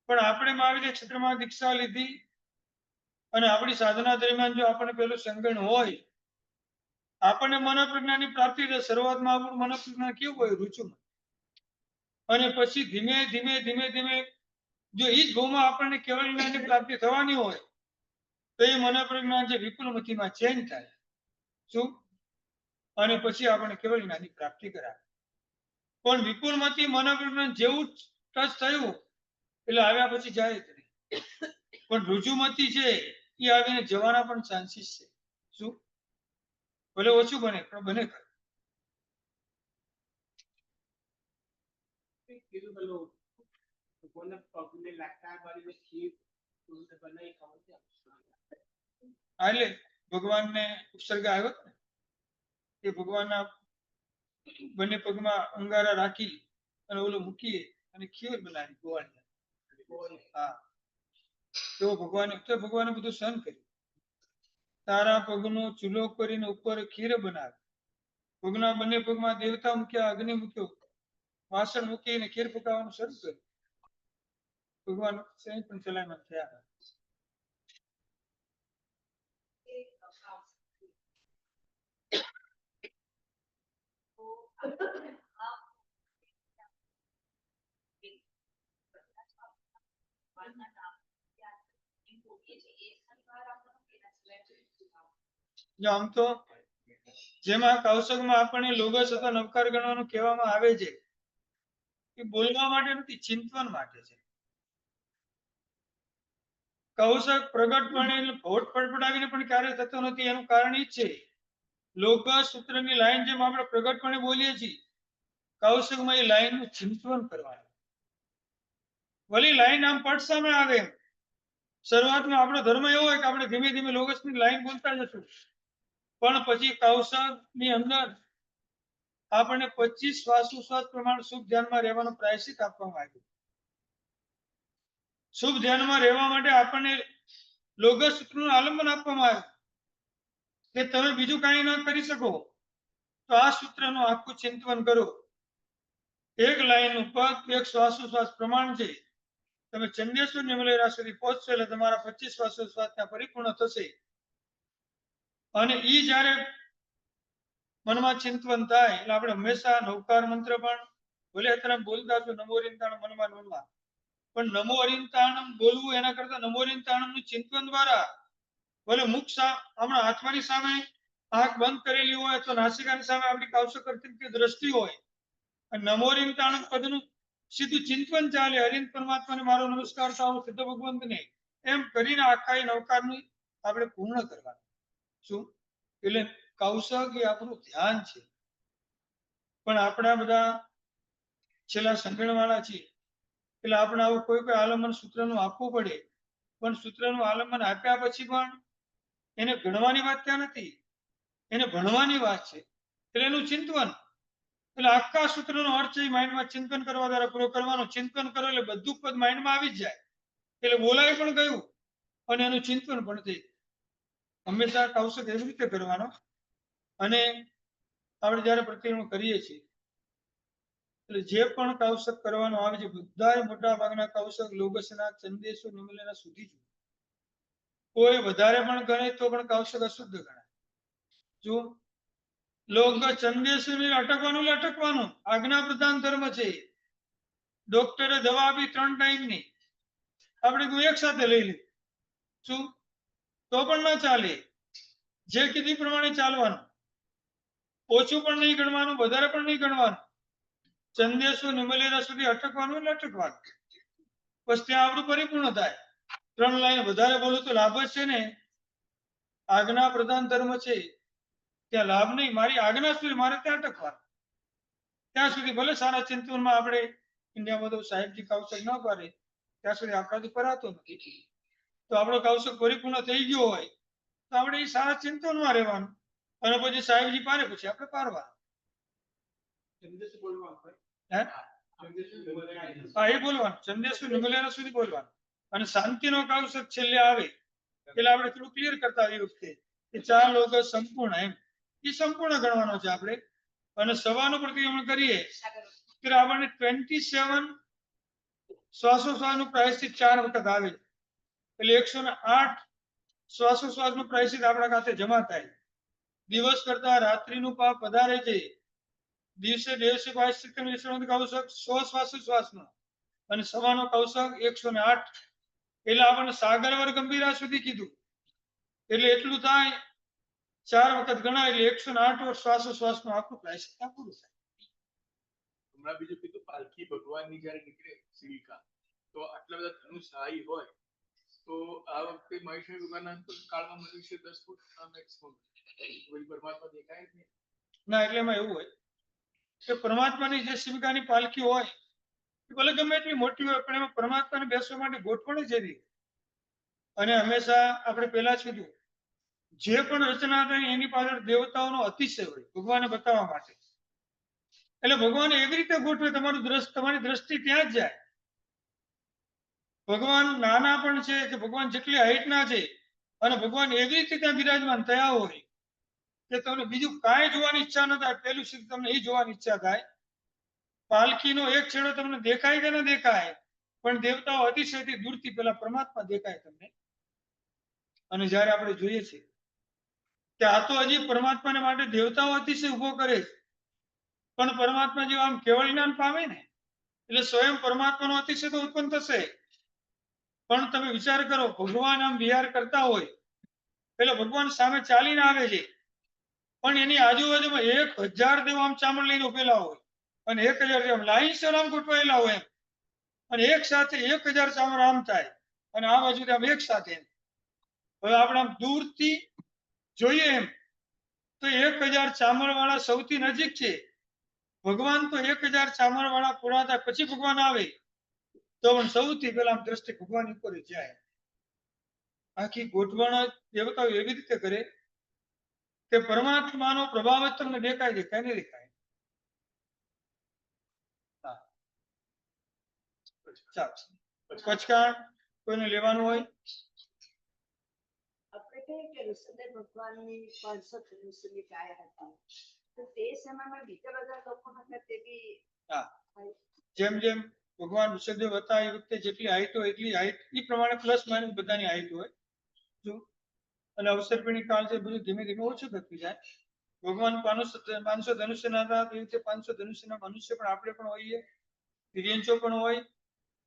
પણ આપણે મહાવીર ક્ષેત્રમાં દીક્ષા લીધી અને આપણી સાધના દરમિયાન જો આપણને પેલું સંગણ હોય, આપણને મનોપ્રજ્ઞાની પ્રાપ્તિ થાય. શરૂઆતમાં આપણું મનોપ્રજ્ઞા કેવું હોય? રુચુમાં. અને પછી ધીમે ધીમે ધીમે ધીમે જો એ જ ભાવમાં આપણને કેવળ જ્ઞાનની પ્રાપ્તિ થવાની હોય તો એ મનોપ્રજ્ઞા જે વિપુલમતીમાં ચેન્જ થાય. શું? અને પછી આપણે કેવળ જ્ઞાનની પ્રાપ્તિ કરાવે. પણ વિપુલમતી મનોપ્રજ્ઞા જેવું ટચ થયું એટલે આવ્યા પછી જાય જ નહીં. પણ રુજુમતી છે એ આવીને જવાના પણ ચાન્સીસ છે. શું? ભલે ઓછું બને પણ બને ખરું. એટલે ભગવાનને ઉત્સર્ગ આવ્યો ને, એ ભગવાનના બંને પગમાં અંગારા રાખી અને ઓલું મૂકીએ અને ખીર બનાવી ગોવાળિયા. હા, તો ભગવાને બધું સહન કર્યું. તારા પગનો ચૂલો કરીને ઉપર ખીર બનાવી, પગના બંને પગમાં દેવતા મૂક્યા, અગ્નિ મૂક્યો, વાસણ મૂકીને ખીર પકાવવાનું શરૂ કર્યું. ભગવાન સહી પણ ચલાયમાન થયા. આમ તો જેમાં કૌશકમાં આપણને લોગસ અથવા નવકાર ગણવાનું કહેવામાં આવે છે, એ બોલવા માટે નથી, ચિંતન માટે છે. કૌશક પ્રગટપણે હોઠ ફડફડાવીને પણ કાર્ય થતો નથી. એનું કારણ એ છે, લોગસ સૂત્રની લાઈન જેમ આપણે પ્રગટપણે બોલીએ છીએ, કૌશકમાં એ લાઈનનું ચિંતન કરવાનું. વળી લાઈન આમ પટ સામે આવે. શરૂઆતમાં આપણો ધર્મ એવો હોય કે આપણે ધીમે ધીમે લોગસની લાઈન બોલતા જશું, પણ પછી કૌશકની અંદર આપણને 25 શ્વાસોશ્વાસ પ્રમાણ શુભ ધ્યાનમાં રહેવાનો પ્રાયશ્ચિત આપવામાં આવ્યું. શુભ ધ્યાનમાં રહેવા માટે આપણને લોગસ સૂત્રનું આલંબન આપવામાં આવ્યું કે તમે બીજું કાંઈ ન કરી શકો તો આ સૂત્રનું આખું ચિંતન કરો. એક લાઈનનું પદ એક શ્વાસોશ્વાસ પ્રમાણ છે. તમે ચંદેશ્વર નિમલેરા સુધી પહોંચશો એટલે તમારા 25 શ્વાસોશ્વાસ ત્યાં પરિપૂર્ણ થશે. અને ઈ જ્યારે મનમાં ચિંતન થાય એટલે આપણે હંમેશા નવકાર મંત્ર પણ ભલે અત્યારે બોલતા છો, નમો અરિંતાણમ મનમાં મનમાં, પણ નમો અરિંતાણમ બોલવું એના કરતા નમો અરિંતાણમનું ચિંતન દ્વારા ભલે મુખ હમણાં આત્માની સામે આંખ બંધ કરેલી હોય તો નાસિકાની સામે આપણી કૌશક કરતી દ્રષ્ટિ હોય અને નમો અરિંતાણમ પદનું સીધું ચિંતન ચાલે. હરિંદ પરમાત્માને મારો નમસ્કાર થાવ, સિદ્ધ ભગવંતને, એમ કરીને આખા નવકારનું આપણે પૂર્ણ કરવાનું. શું? એટલે કૌશક એ આપણું ધ્યાન છે. પણ આપણા બધા છેલ્લા સંગણવાળા છે એટલે આપણે આવું કોઈ આલંબન સૂત્રનું આપવું પડે, પણ સૂત્રનું આલંબન આપ્યા પછી પણ એને ગણવાની વાત ત્યાં નથી, એને ભણવાની વાત છે. એટલે એનું ચિંતન, એટલે આખા સૂત્રનો અર્થ છે માઇન્ડમાં ચિંતન કરવા દ્વારા પૂરો કરવાનો. ચિંતન કરો એટલે બધું પદ માઇન્ડમાં આવી જ જાય, એટલે બોલાય પણ ગયું અને એનું ચિંતન પણ થઈ. હંમેશા કૌશક એવી રીતે કરવાનો. અને આપણે જ્યારે પ્રતિક્રમણ કરીએ છીએ એટલે જે પણ કૌશક કરવાનો આવે છે, બધા મોટા ભાગના કૌશક લોગસના, ચંદેશો, નિમલેના સુધી જ. કોઈ વધારે પણ ગણે તો પણ કૌશક અશુદ્ધ ગણાય. જો લોગ ચંદેશો અટકવાનું અટકવાનું આજ્ઞા પ્રધાન ધર્મ છે. ડોક્ટરે દવા આપી 3 ટાઈમની, આપણે કોઈ એક સાથે લઈ લીધી, શું તો પણ ના ચાલે. જે કીધી પ્રમાણે ચાલવાનું, ઓછું પણ નહીં ગણવાનું, વધારે પણ નહીં ગણવાનું. ચંદેસુ નિમલેરા સુધી અટકવાનું એટલે અટકવાનું, બસ ત્યાં આપણું પરિપૂર્ણ થાય. 3 લાઈન વધારે બોલું તો લાભ જ છે ને. આજ્ઞા પ્રધાન ધર્મ છે, ત્યાં લાભ નહીં, મારી આજ્ઞા સુધી મારે ત્યાં અટકવાનું. ત્યાં સુધી ભલે સારા ચિંતનમાં આપણે ઇન્ડિયામાં તો સાહેબજી કૌશક ન પાડે ત્યાં સુધી આપણાથી પરાતો નથી. તો આપણો કૌશક પરિપૂર્ણ થઈ ગયો હોય તો આપણે એ સારા ચિંતનમાં રહેવાનું, અને પછી સાહેબજી પારે પછી આપણે પારવાનું. હે? હા, એ બોલવાનું, સંદેશો નિમલેરા સુધી બોલવાનું. અને શાંતિનો કૌશક છેલ્લે આવે એટલે આપણે થોડું ક્લિયર કરતા આવી વખતે કે 4 લોકો સંપૂર્ણ, એમ એ સંપૂર્ણ ગણવાનો છે આપણે. અને સવાનું પ્રતિક્રમણ કરીએ ત્યારે આપણને 27 શ્વાસોશ્વાસનું પ્રાયશ્ચિત 4 વખત આવે, એટલે 108 શ્વાસોશ્વાસનું પ્રાયશ્ચિત આપણા ખાતે જમા થાય. દિવસ કરતા રાત્રિનું પાપ વધારે છે. દિવસે દિવસે પ્રાયશ્ચિત કૌશક 100 શ્વાસોશ્વાસનો, અને સવાનો કૌશક 108, એટલે આપણને સાગરવર ગંભીરા સુધી કીધું, એટલે એટલું થાય 4 વખત ગણાય એટલે 108 વર્ષ શ્વાસોશ્વાસનું આખું પ્રાયશ્ચિત પૂરું થાય. હમણાં બીજું કીધું પાલખી ભગવાનની જ્યારે નીકળે સેવિકા, તો આટલા બધા ધનુષાયી હોય તો આ વખતે મહેશ્વરી ભગવાનના અંતકાળમાં મનુષ્ય 10 ફૂટ મેક્સિમમ, પરમાત્મા દેખાય જ નહીં. ના, એટલે એમાં એવું હોય કે પરમાત્માની જે સેવિકાની પાલખી હોય એ ભલે ગમે એટલી મોટી હોય પણ એમાં પરમાત્માને બેસવા માટે ગોઠવણ જ એવી. અને હંમેશા આપણે પહેલા જ કીધું, જે પણ રચના થાય એની પાછળ દેવતાઓનો અતિશય હોય ભગવાનને બતાવવા માટે. એટલે ભગવાન એવી રીતે ગોઠવે તમારી દ્રષ્ટિ ત્યાં જ જાય. ભગવાન નાના પણ છે કે ભગવાન જેટલી હાઈટના છે, અને ભગવાન એવી રીતે ત્યાં બિરાજમાન થયા હોય કે તમને બીજું કાંઈ જોવાની ઈચ્છા ન થાય, પેલું સીધું તમને એ જોવાની ઈચ્છા થાય. પાલખીનો એક છેડો તમને દેખાય કે ન દેખાય, પણ દેવતાઓ અતિશયથી દૂરથી પેલા પરમાત્મા દેખાય તમને. અને જ્યારે આપણે જોઈએ છીએ કે આ તો હજી પરમાત્માને માટે દેવતાઓ અતિશય ઉભો કરે છે, પણ પરમાત્મા જેવું આમ કેવળ જ્ઞાન પામે ને એટલે સ્વયં પરમાત્માનો અતિશય તો ઉત્પન્ન થશે. પણ તમે વિચાર કરો, ભગવાન આમ વિહાર કરતા હોય એટલે ભગવાન સામે ચાલીને આવે છે, પણ એની આજુબાજુમાં 1000 દેવ આમ ચામડ લઈને ઉભેલા હોય, અને 1000 દેવ લાઈનસર આમ ગોઠવાયેલા હોય એમ, અને એક સાથે 1000 ચામડ આમ થાય, અને આ બાજુ આમ એક સાથે. હવે આપણે આમ દૂરથી જોઈએ એમ તો 1000 ચામડ વાળા સૌથી નજીક છે. ભગવાન તો 1000 ચામડ વાળા પૂરા થાય પછી ભગવાન આવે, તો પણ સૌથી પહેલા આમ દ્રષ્ટિ ભગવાન ઉપર જાય. આખી ગોઠવણ દેવતાઓ એવી રીતે કરે કે પરમાત્માનો પ્રભાવ જ તમને દેખાય છે, કઈ નહીં દેખાય. પચકાણ કોઈને લેવાનું હોય? આપણે કહીએ કે ઋષભદેવ ભગવાનની 500 ધનુષની ગાય હતી, તો તે સમયમાં બીજા બધા લોકો હતા તે બી. જેમ જેમ ભગવાન ઋષભદેવ હતા એ વખતે જેટલી હાઈટ હોય એટલી હાઈટ એ પ્રમાણે પ્લસ માઇનસ બધાની હાઈટ હોય. જો અને અવસરપીણી કાળ છે બધું ધીમે ધીમે ઓછું થતું જાય. ભગવાન 500 ધનુષ્યના હતા, એ રીતે 500 ધનુષ્યના મનુષ્ય પણ આપણે પણ હોઈએ, દિવ્યંશો પણ હોય.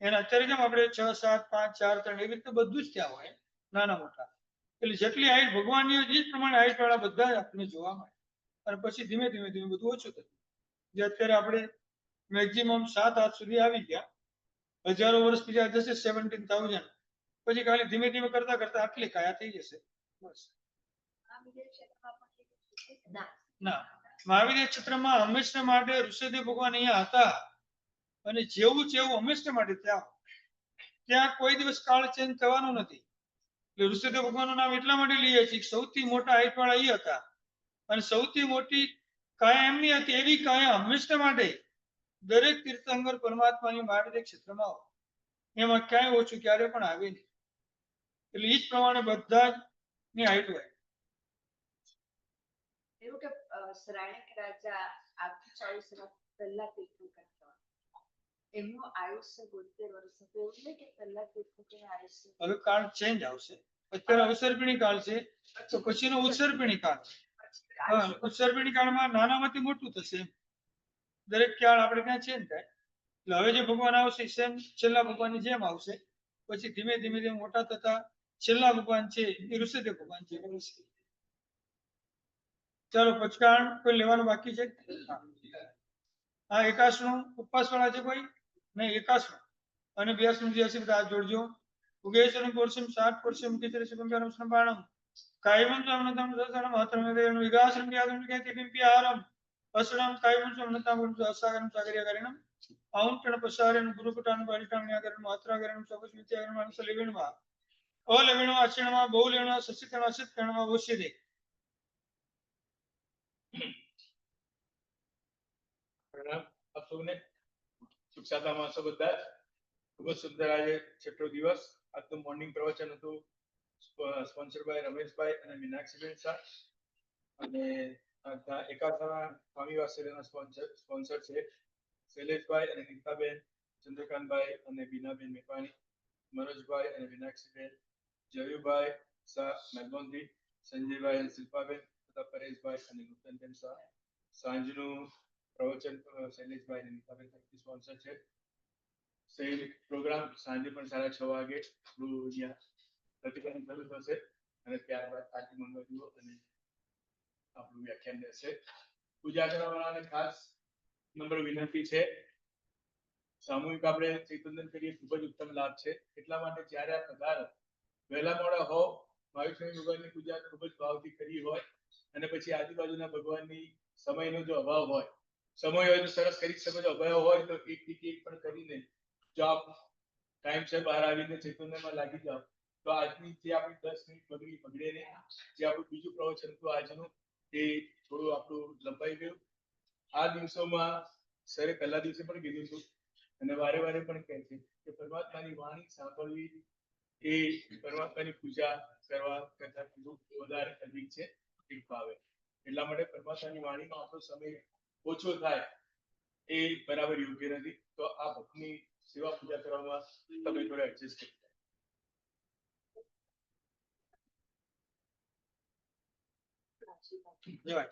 એને અત્યારે કેમ આપણે 6, 7, 5, 4, 3 એવી રીતે બધું જ ત્યાં હોય, નાના મોટા. એટલે જેટલી હાઈટ ભગવાનની હોય એ જ પ્રમાણે હાઈટ વાળા બધા આપણને જોવા મળે, અને પછી ધીમે ધીમે બધું ઓછું થતું. જે અત્યારે આપણે મેક્સિમમ 7 હાથ સુધી આવી ગયા, હજારો વર્ષ બીજા જશે 17,000, પછી ખાલી ધીમે ધીમે કરતા કરતા આટલી કાયા થઈ જશે, બસ. ના, મહાવીર ક્ષેત્રમાં હંમેશા માટે ઋષભદેવ ભગવાન અહીંયા હતા, અને જેવું છે એવું હંમેશા માટે ત્યાં કોઈ દિવસ કાળ ચેન્જ થવાનો નથી. એટલે ઋષભદેવ ભગવાનનું નામ એટલા માટે લઈએ છીએ, સૌથી મોટા હાઈટ વાળા એ હતા, અને સૌથી મોટી કાયા એમની હતી. એવી કાયા હંમેશા માટે દરેક તીર્થંકર પરમાત્માની મહાવીર ક્ષેત્રમાં હોય, એમાં ક્યાંય ઓછું ક્યારે પણ આવે નહીં. એટલે એ જ પ્રમાણે બધા ની હાઈટ હોય. એવું કે શ્રાયણિક રાજા આજથી 40 વર્ષ પહેલા તીર્થંકર હતા, એમનું આયુષ્ય 72 વર્ષ હતું. એવું નહીં કે પહેલા તીર્થંકર આયુષ્ય. હવે કાળ ચેન્જ આવશે. અત્યારે અવસરપીણી કાળ છે, તો પછીનો ઉત્સર્પીણી કાળ. ઉત્સર્પીણી કાળમાં નાનામાંથી મોટું થશે, દરેક કાળ આપણે ત્યાં ચેન્જ થાય. એટલે હવે જે ભગવાન આવશે સેમ છેલ્લા ભગવાનની જેમ આવશે. પછી ધીમે ધીમે ધીમે મોટા થતા છેલ્લા ભગવાન છે એ ઋષિદેવ ભગવાન છે. ચાલો પચકાણ કોઈ લેવાનું બાકી છે? હા, એકાશનું ઉપવાસ વાળા છે કોઈ? નહીં, એકાશનું અને 82 જે હશે બધા હાથ જોડજો. ઉગેશ્વરમ પુરુષમ 60 પુરુષમ કિતરસમ પરમ સંભાણમ કાયમં સમનતમ સસણમ હતરમેદેન વિગાશ્રમ યાદમ કેતિ પિમ્પિયારમ અસણમ કાયમં સમનતમ અસાગરમ સાગર્યકરણમ ઔંટણ પસારન ગુરુકટાન પરિટામ્યાકરણ માત્રાકરણ સપસ્મિત્યાકરણ માનસલેવિણવા અલેવિણવા અક્ષણવા બહુલેણવા સસિતણવા સિતકણવા વોષ્યદે. પ્રણામ આપ સૌને. સુખ શાંતિમાં છો બધા? ખૂબ જ સુંદર આજે છઠ્ઠો દિવસ. આજનું મોર્નિંગ પ્રવચન હતું સ્પોન્સર બાય રમેશભાઈ અને મીનાક્ષીબેન શાહ, અને એકાધારા સ્વામીવાસેના સ્પોન્સર છે શૈલેષભાઈ અને નીતાબેન, ચંદ્રકાંતભાઈ અને બીનાબેન મેઘવાણી, મનોજભાઈ અને મીનાક્ષીબેન, જયુભાઈ શાહ મેલબોર્નથી, સંજયભાઈ અને શિલ્પાબેન તથા પરેશભાઈ અને નૂતનબેન શાહ. સાંજનું પ્રવચન શૈલેષભાઈ અને નીતાબેન તરફથી સ્પોન્સર છે. પ્રોગ્રામ સાંજે પણ 6:30 વાગે આપણું અહીંયા પ્રતિક્રમણ શરૂ થશે અને ત્યારબાદ આરતી મંગળીઓ અને આપણું વ્યાખ્યાન રહેશે. પૂજા કરવાવાળાને ખાસ નમ્ર વિનંતી છે, સામૂહિક આપણે ચૈતન્ય કરીએ ખૂબ જ ઉત્તમ લાભ છે. એટલા માટે જ્યારે આ પધારો વહેલા મોડા હો, મહાવિષ્ણુ ભગવાનની પૂજા ખૂબ જ ભાવથી કરી હોય અને પછી આજુબાજુના ભગવાનની સમયનો જો અભાવ હોય, સમય હોય તો સરસ કરી શકો છો, અભાવ હોય તો એક પણ કરીને જો આપ ટાઈમસર બહાર આવીને ચૈતન્યમાં લાગી જાઓ તો આજની જે આપણી 10 મિનિટ બગડે ને, જે આપણું બીજું પ્રવચન હતું આજનું એ થોડું આપણું લંબાઈ ગયું. આ દિવસોમાં સરે પહેલા દિવસે પણ કીધું હતું અને વારે વારે પણ કહે છે કે પરમાત્માની વાણી સાંભળવી એ પરમાત્માની પૂજા કરવા કરતા વધારે અધિક છે, એક ભાવે. એટલા માટે પરમાત્માની વાણીમાં આપણો સમય ઓછો થાય એ બરાબર યોગ્ય નથી. તો આ ભક્તની સેવા પૂજા કરવામાં તમે થોડા એડજસ્ટ કરી જય